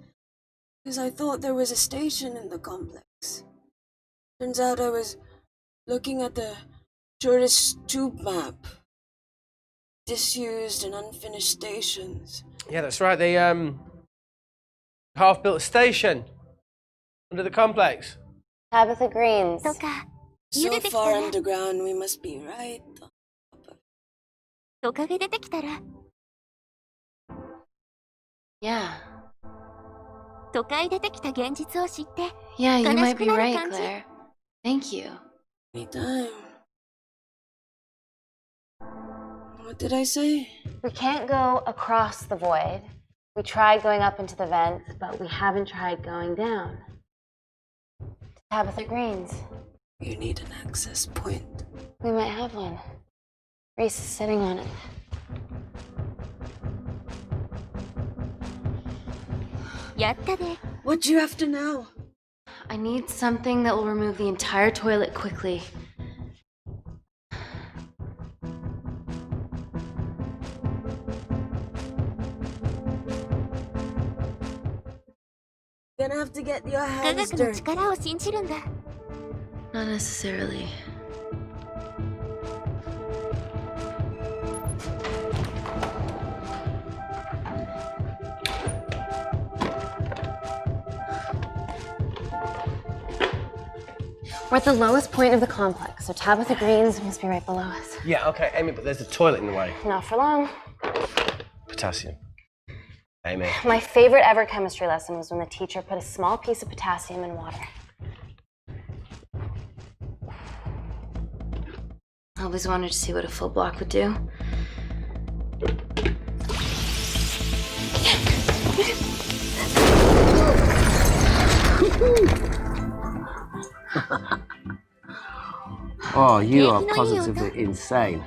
because I thought there was a station in the complex. Turns out I was looking at the tourist tube map. Disused and unfinished stations. Yeah, that's right. They half-built station under the complex. Tabitha Greens. So far underground, we must be right. トカゲ出てきたら。 Yeah. 都会出てきた現実を知って。 Yeah, you 悲し might く be なる right, 感じ。 Claire. Thank you. Anytime. What did I say? We can't go across the void. We tried going up into the vents, but we haven't tried going down. Tabitha Greens. You need an access point. We might have one. Reese is sitting on it. What do you have to know? I need something that will remove the entire toilet quickly. Gonna have to get your 科 hands 学の dirty. 力を信じるんだ。 Not necessarily. We're at the lowest point of the complex, so Tabitha Greens must be right below us. Yeah, okay, Amy, but there's a toilet in the way. Not for long. Potassium. Amy. My favorite ever chemistry lesson was when the teacher put a small piece of potassium in water. I always wanted to see what a full block would do. Oh, you are positively insane.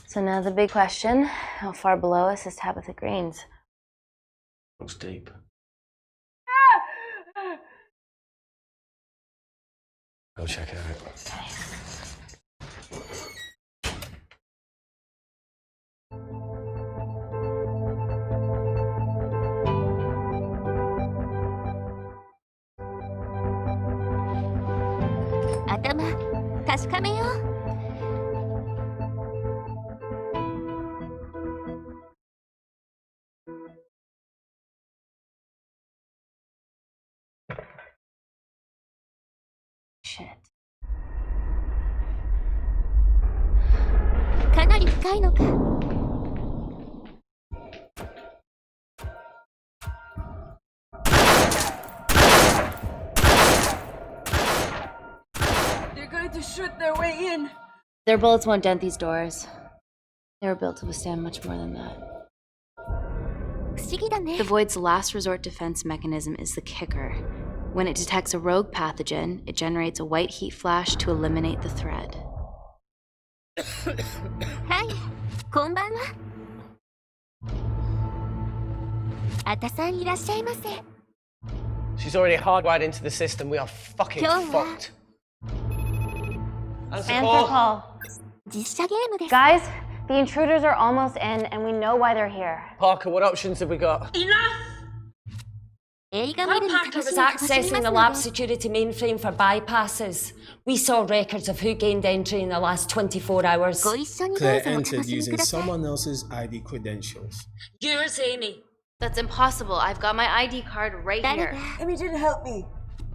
So now the big question, how far below us is Tabitha Greens? Looks deep. Go check it out. Shit. かなり深いのか。 They're going to shoot their way in. Their bullets won't dent these doors. They were built to withstand much more than that. 不思議だね。 The Void's last resort defense mechanism is the kicker. When it detects a rogue pathogen, it generates a white heat flash to eliminate the threat. はい、こんばんは。あたさんいらっしゃいませ。 She's already hardwired into the system. We are fucking 今日は fucked. Answer call. 実写ゲームです。 Guys, the intruders are almost in, and we know why they're here. Parker, what options have we got? Enough! 映画見る While に Parker 楽し was み楽しみ accessing ま the す lab ので security mainframe for bypasses, we saw records of who gained entry in the last 24 hours. ご一緒にどう Claire ぞお楽 entered しみく using ださい。 someone else's ID credentials. Yours, Amy. That's impossible. I've got my ID card right here. Amy didn't help me.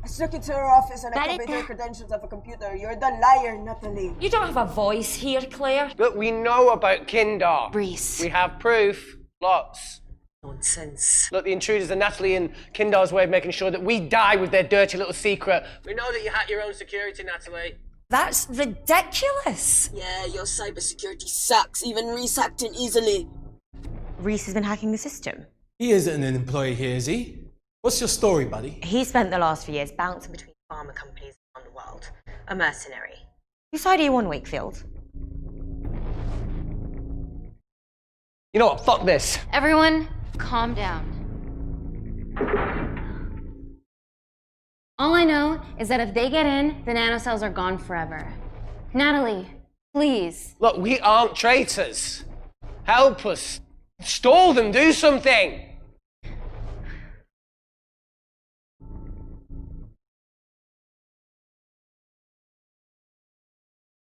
I took it to her office and I copied her credentials of a computer. You're the liar, Natalie. You don't have a voice here, Claire. Look, we know about Kindar. Reese. We have proof. Lots. Nonsense. Look, the intruders are Natalie and Kindar's way of making sure that we die with their dirty little secret. We know that you hack your own security, Natalie. That's ridiculous. Yeah, your cybersecurity sucks. Even Reese hacked it easily. Reese has been hacking the system. He isn't an employee here, is he? What's your story, buddy? He spent the last few years bouncing between Pharma companies around the world. A mercenary. Whose side are you on, Wakefield? You know what? Fuck this. Everyone, calm down. All I know is that if they get in, the nanocells are gone forever. Natalie, please. Look, we aren't traitors. Help us. Stall them. Do something.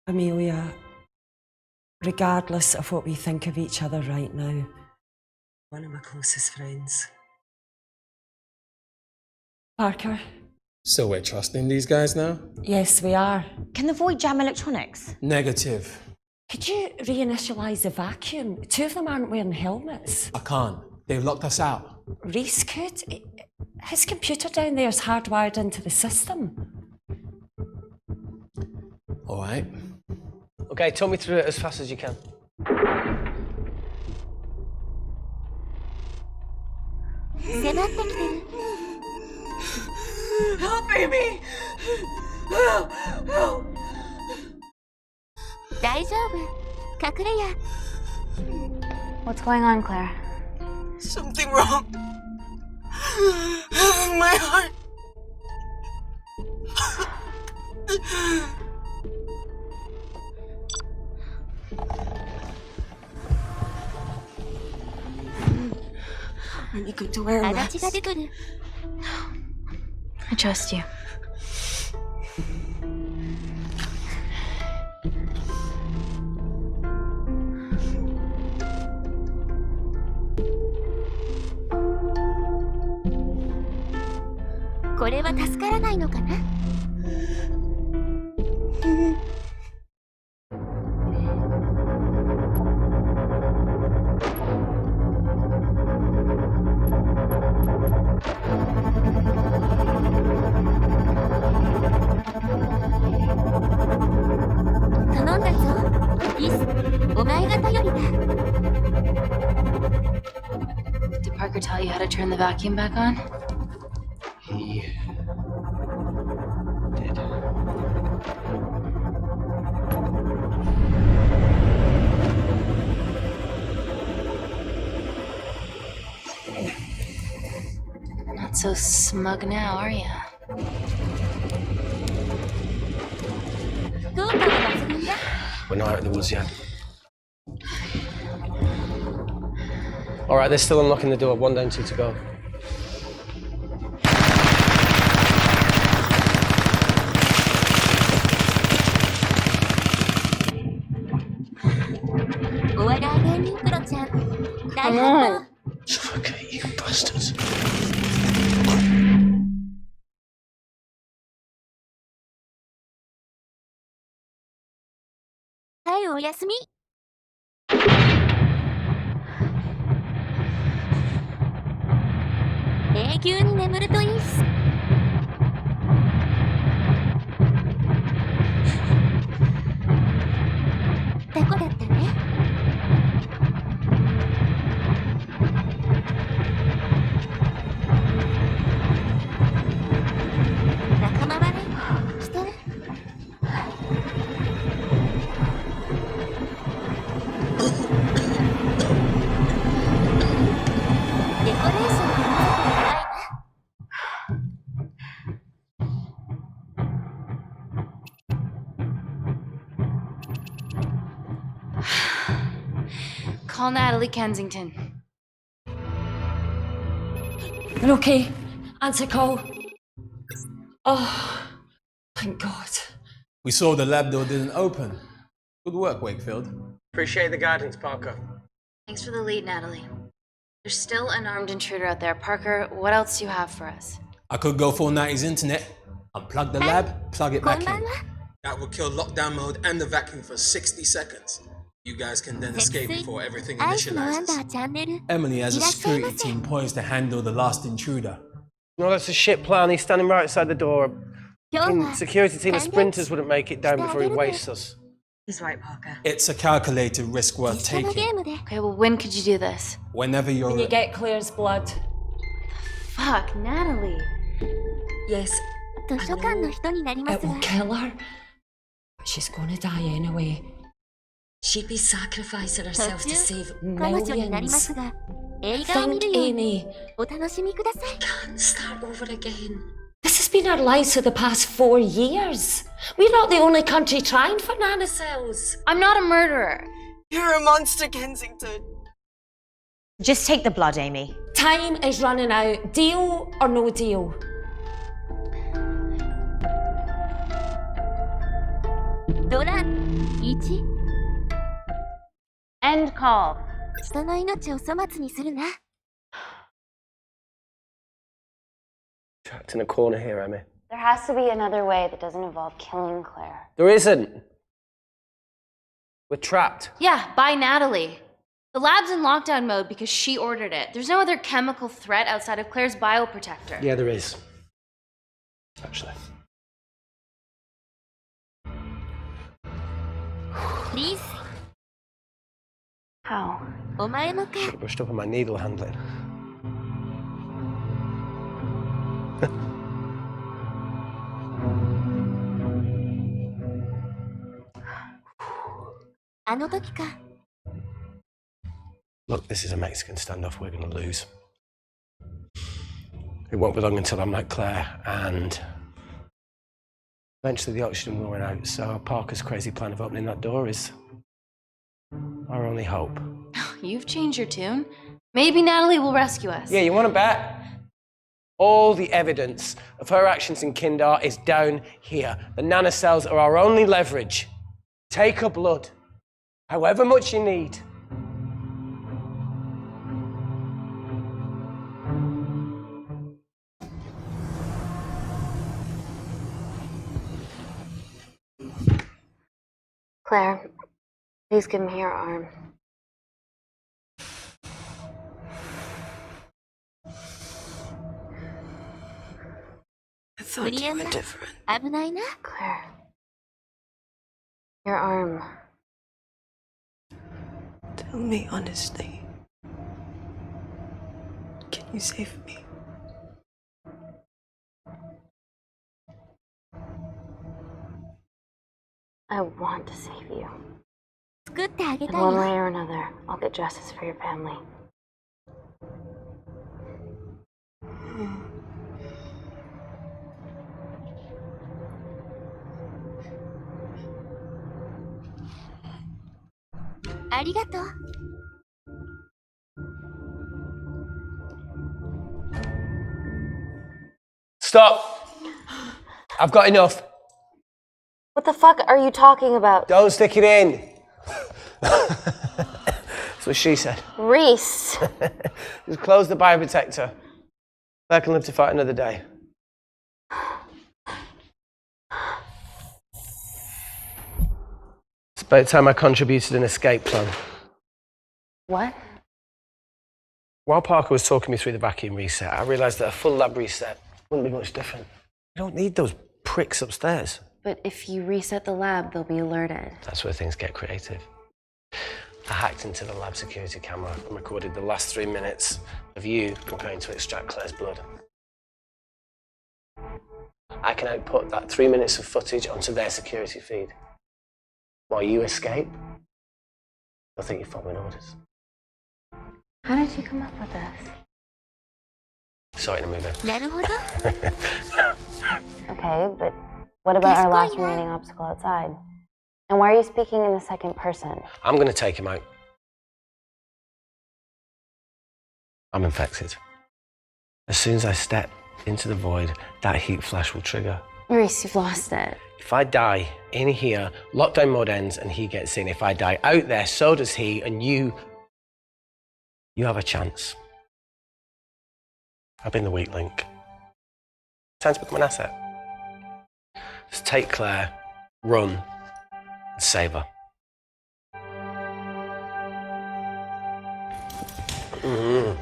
Amelia, regardless of what we think of each other right now, One of my closest friends. Parker? So we're trusting these guys now? Yes, we are. Can the Void jam electronics? Negative. Could you reinitialize the vacuum? Two of them aren't wearing helmets. I can't. They've locked us out. Reese could. His computer down there is hardwired into the system. All right. Okay, talk me through it as fast as you can. Help, baby! Help! Help! 大丈夫。隠れや。What's going on, Claire? Something wrong. My heart. Are you good to wear a mask? 足立が出てる。 I trust you.「これは助からないのかな?」頼んだぞ、リス。お前が頼りだ。 Did Parker tell you how to turn the vacuum back on? He did. Not so smug now, are you? どうかは抜群だ。 We're not out of the woods yet. All right, they're still unlocking the door. 1 down, 2 to go. Suffocate, you bastards. はい、おやすみ。永久に眠るといいっす。どこだったね。仲間割れしてる。デコレーションが見せてやばいな。 Call Natalie Kensington. You're okay. Answer call. Oh, thank God. We saw the lab door didn't open. Good work, Wakefield. Appreciate the guidance, Parker. Thanks for the lead, Natalie. There's still an armed intruder out there. Parker, what else do you have for us? I could go for 90's internet. Unplug the lab, plug it back in. That will kill lockdown mode and the vacuum for 60 seconds. You guys can then escape before everything initializes. Emily has a security team poised to handle the last intruder. No, that's a shit plan. He's standing right outside the door. Security team of sprinters wouldn't make it down before he wastes us. He's right, Parker. It's a calculated risk worth taking. Okay, well, when could you do this? Whenever you're When you get Claire's blood. Fuck, Natalie. Yes, I know it will kill her, but she's gonna die anyway. She'd be sacrificing herself to save millions. Think, Amy. We can't start over again. This has been our lives for the past 4 years. We're not the only country trying for nanocells. I'm not a murderer. You're a monster, Kensington. Just take the blood, Amy. Time is running out. Deal or no deal? End call. Trapped in a corner here, Emmy. There has to be another way that doesn't involve killing Claire. There isn't. We're trapped. Yeah, by Natalie. The lab's in lockdown mode because she ordered it. There's no other chemical threat outside of Claire's bioprotector. Yeah, there is. Actually. Please. How? Should have brushed up on my needle handling. Look, this is a Mexican standoff. We're going to lose. It won't be long until I'm like Claire, and eventually the oxygen will run out. So Parker's crazy plan of opening that door is our only hope. You've changed your tune. Maybe Natalie will rescue us. Yeah, you want to bet? All the evidence of her actions in Kindar is down here. The nanocells are our only leverage. Take her blood, however much you need. Claire, please give me your arm. I thought you were different. Claire. Your arm. Tell me honestly. Can you save me? I want to save you. In one way or another, I'll get justice for your family. Stop! I've got enough. What the fuck are you talking about? Don't stick it in. That's what she said. Reese. Just close the bioprotector. I can live to fight another day. It's about time I contributed an escape plan. What? While Parker was talking me through the vacuum reset, I realised that a full lab reset wouldn't be much different. I don't need those pricks upstairs. But if you reset the lab, they'll be alerted. That's where things get creative. I hacked into the lab security camera and recorded the last 3 minutes of you preparing to extract Claire's blood. I can output that 3 minutes of footage onto their security feed. While you escape, they'll think you're following orders. How did you come up with this? Sorry to move in. Okay, but what about our last remaining obstacle outside? And why are you speaking in the second person? I'm going to take him out. I'm infected. As soon as I step into the void, that heat flash will trigger. Reese, you've lost it. If I die in here, lockdown mode ends and he gets in. If I die out there, so does he, and you have a chance. I've been the weak link. Time to become an asset. Just take Claire, run, and save her. Mm-hmm.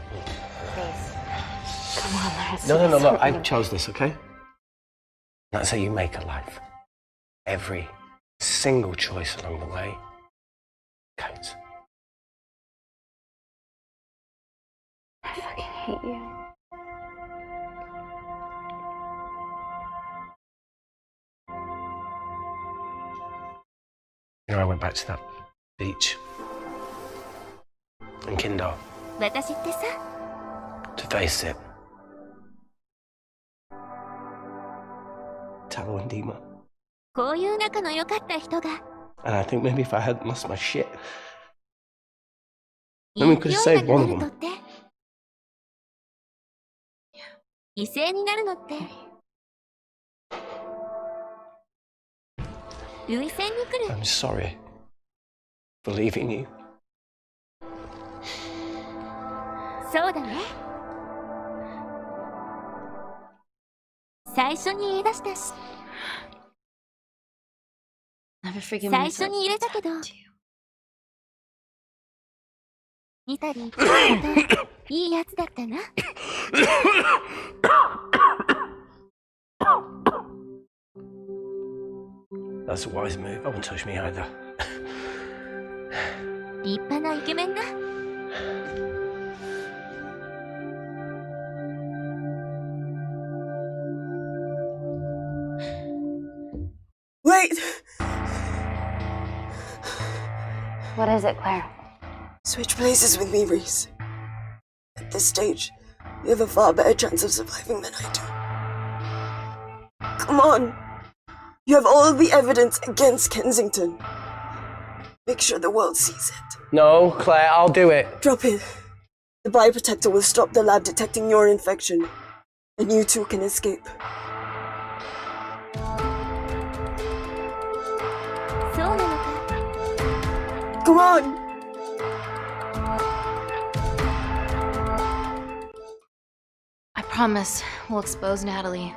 Please. Come on, there's No, look, I chose this, okay? That's how you make a life. Every single choice along the way counts. I fucking hate you. You know, I went back to that beach in Kindar 私ってさ to face it. Taro and Dima. こういう仲の良かった人が And I think maybe if I hadn't lost my shit, い then い we could よ have うに saved な one る of の them. って犠牲になるのって涙腺に来る I'm sorry for leaving you. そうだね最初に言い出したし Never forgive 最 me 初 for に入れたけど talking to you. 見たりいいやつだったな That's a wise move. I won't touch me either. 立派なイケメンだ Wait! What is it, Claire? Switch places with me, Reese. At this stage, you have a far better chance of surviving than I do. Come on! You have all the evidence against Kensington. Make sure the world sees it. No, Claire, I'll do it. Drop it. The bioprotector will stop the lab detecting your infection, and you two can escape. そうなのか Come on! I promise we'll expose Natalie,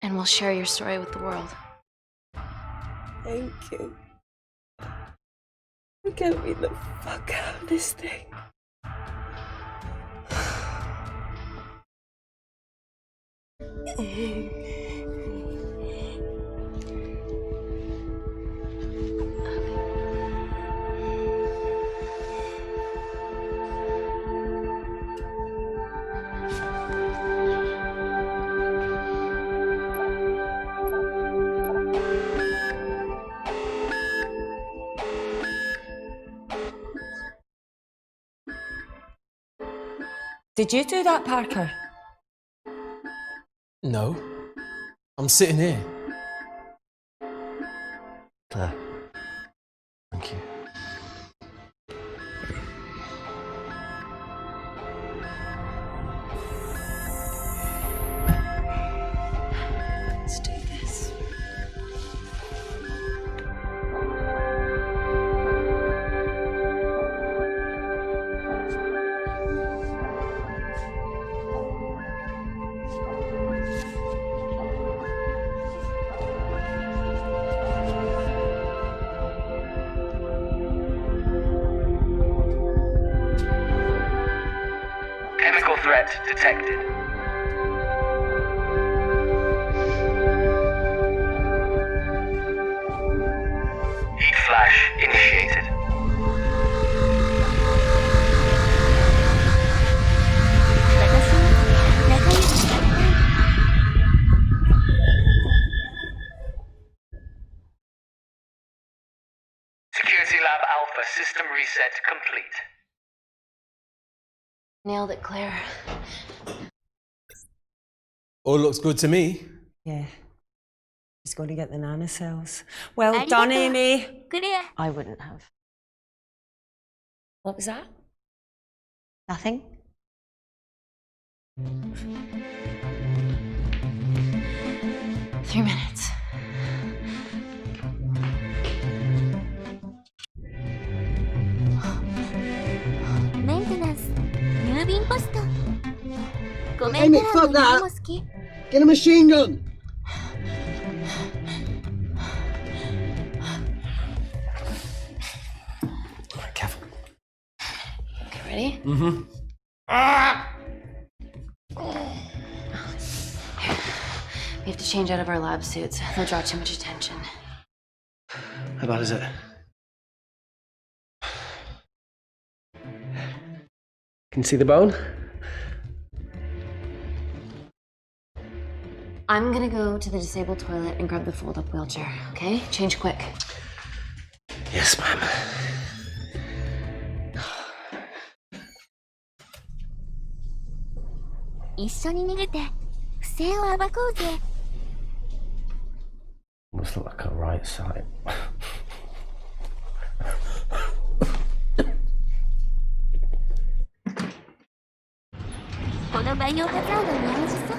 and we'll share your story with the world. Thank you. Get me the fuck out of this thing. Did you do that, Parker? No. I'm sitting here. Claire, thank you. Let's do this. Chemical threat detected. Heat flash initiated. Security Lab Alpha system reset complete. Nailed it, Claire. All looks good to me. Yeah. He's going to get the nanocells. Well done, Amy. I wouldn't have. What was that? Nothing? Three minutes. Maintenance. 郵便ポスト。ごめん Amy, な fuck ら that. も好き。 Get a machine gun. Ready? Mm-hmm. Ah! We have to change out of our lab suits. They'll draw too much attention. How bad is it? Can you see the bone? I'm gonna go to the disabled toilet and grab the fold-up wheelchair, okay? Change quick. Yes, ma'am. Must look like a right side. このバイオハザードに応じそう。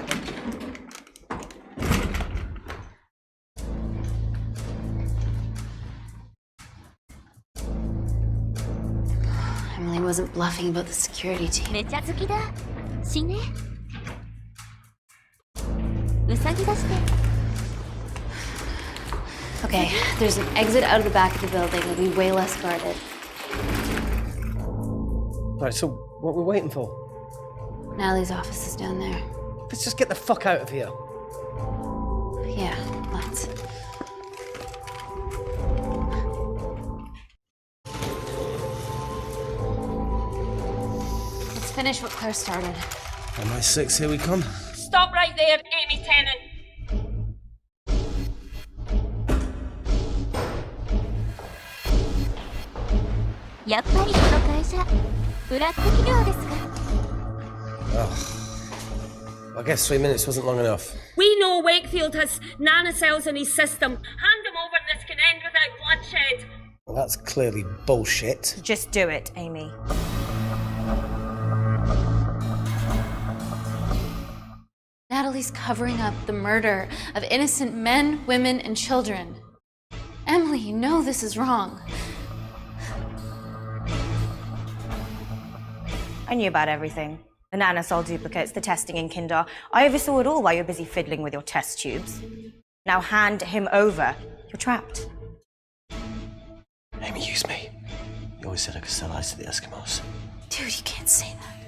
Emily wasn't bluffing about the security team. めちゃ好きだ。死ね。うさぎ出して。 Okay, there's an exit out of the back of the building. It'll be way less guarded. Right, so what are we waiting for? Natalie's office is down there. Let's just get the fuck out of here. Yeah, let's. Let's finish what Claire started. MI6, here we come. Stop right there, Amy Tennant. やっぱりこの会社、ブラック企業ですか。 I guess 3 minutes wasn't long enough. We know Wakefield has nanocells in his system. Hand him over and this can end without bloodshed. Well, that's clearly bullshit. Just do it, Amy. Natalie's covering up the murder of innocent men, women, and children. Emily, you know this is wrong. I knew about everything. The nanosol duplicates, the testing in Kindar. I oversaw it all while you're busy fiddling with your test tubes. Now hand him over. You're trapped. Amy, use me. You always said I could sell ice to the Eskimos. Dude, you can't say that.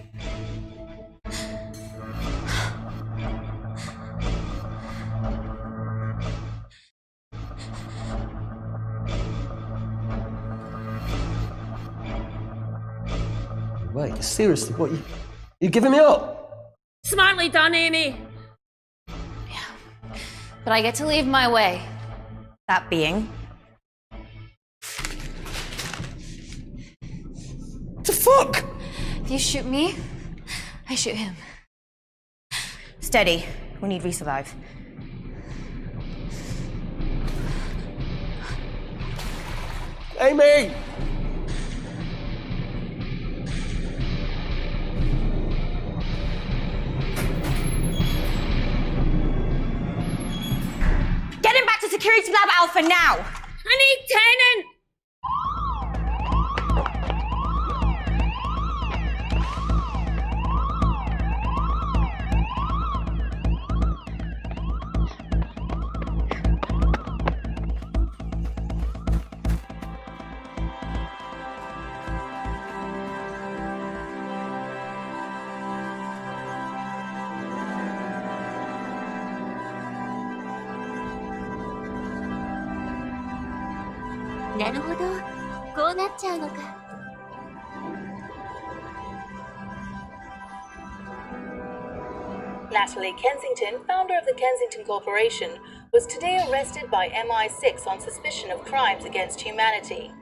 Wait, seriously, what, you giving me up? Smartly done, Amy. Yeah, but I get to leave my way. That being? What the fuck? If you shoot me, I shoot him. Steady. We need resurvive. Amy! Get him back to Security Lab Alpha now! I need Tennant! Natalie Kensington, founder of the Kensington Corporation, was today arrested by MI6 on suspicion of crimes against humanity.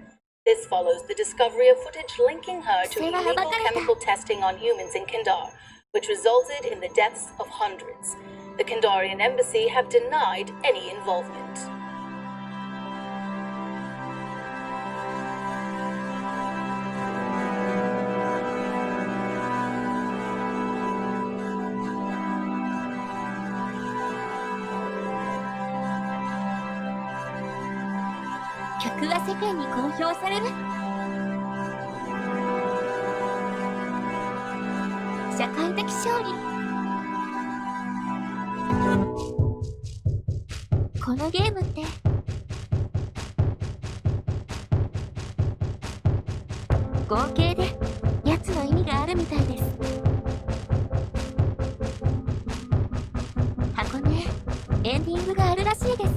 This follows the discovery of footage linking her to illegal chemical testing on humans in Kindar, which resulted in the deaths of hundreds. The Kindarian embassy have denied any involvement. るみたいです。箱根エンディングがあるらしいです。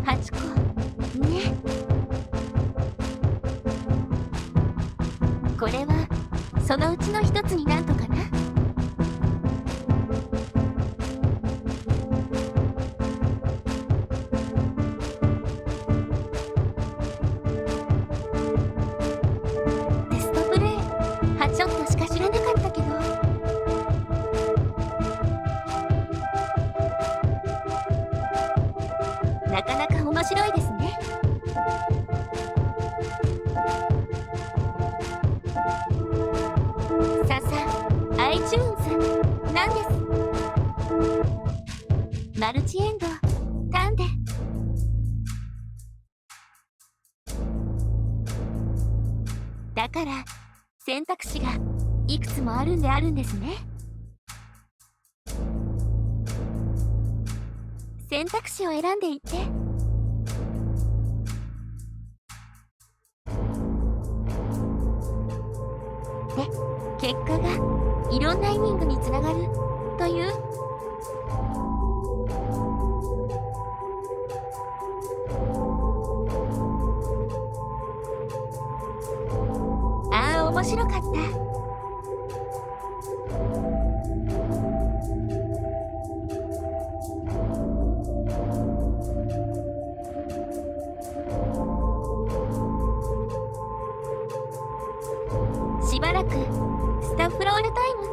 8個ね。これはそのうちの一つになんとかな。テストプレイはちょっとしか知らなかったけど、なかなか面白いですね。ささ iTunes なんです。マルチエンドタンで。だから選択肢がいくつもあるんですね。選択肢を選んでいって。で、結果がいろんなイニングにつながるという。ああ、面白かった。しばらくスタッフロールタイム。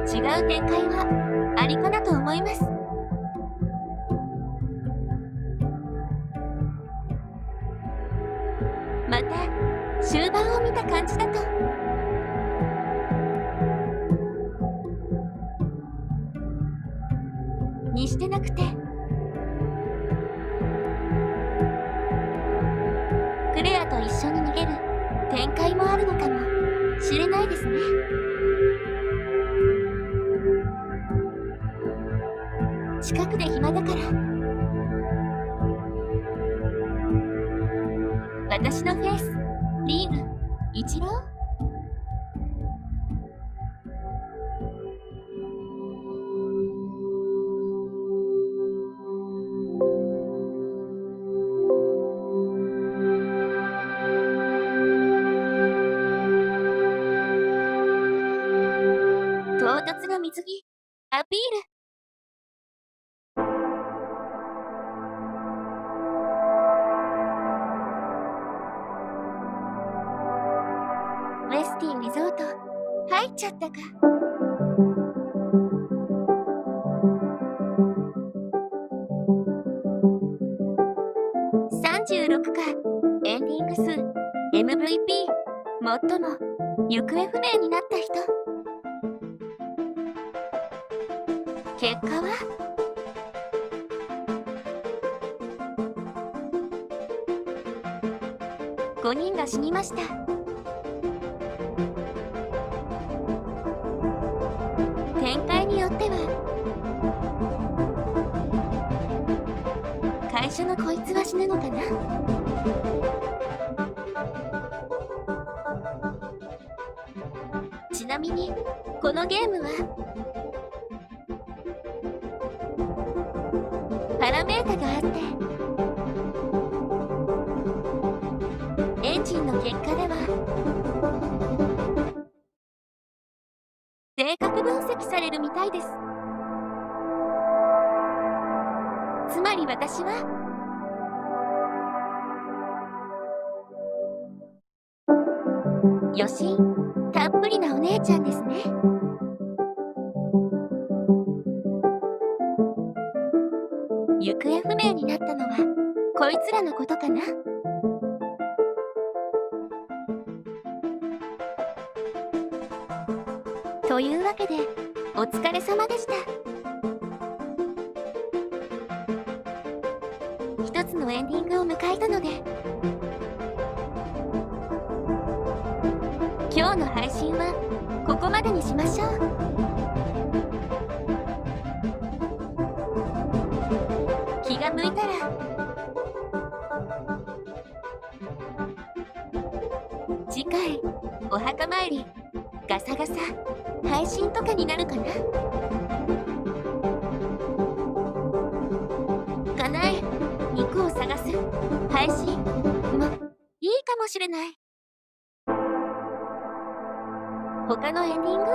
違う展開はありかなと思います。また終盤を見た感じだと、にしてなくてクレアと一緒に逃げる展開もあるのかもしれないですね。近くで暇だから、私のフェイスリーグ一郎。唐突の水着アピール。ウェスティンリゾート入っちゃったか。36か。エンディング数 MVP 最も行方不明になった人。結果は5人が死にました。展開によっては会社のこいつは死ぬのかな。ちなみにこのゲームはパラメータがあって、エンジンの結果では正確分析されるみたいです。つまり私は余震たっぷりなお姉ちゃんですね。行方不明になったのはこいつらのことかな。というわけでお疲れ様でした。一つのエンディングを迎えたので、今日の配信はここまでにしましょう。気が向いたら次回お墓参りガサガサ配信とかになるかな。かなえ肉を探す配信もいいかもしれない。他のエンディング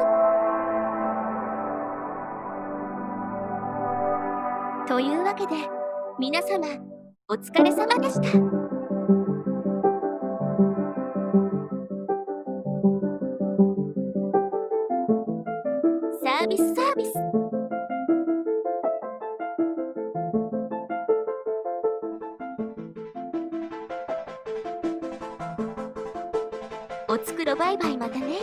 というわけで皆様お疲れ様でした。サービスサービス。おつくろバイバイまたね。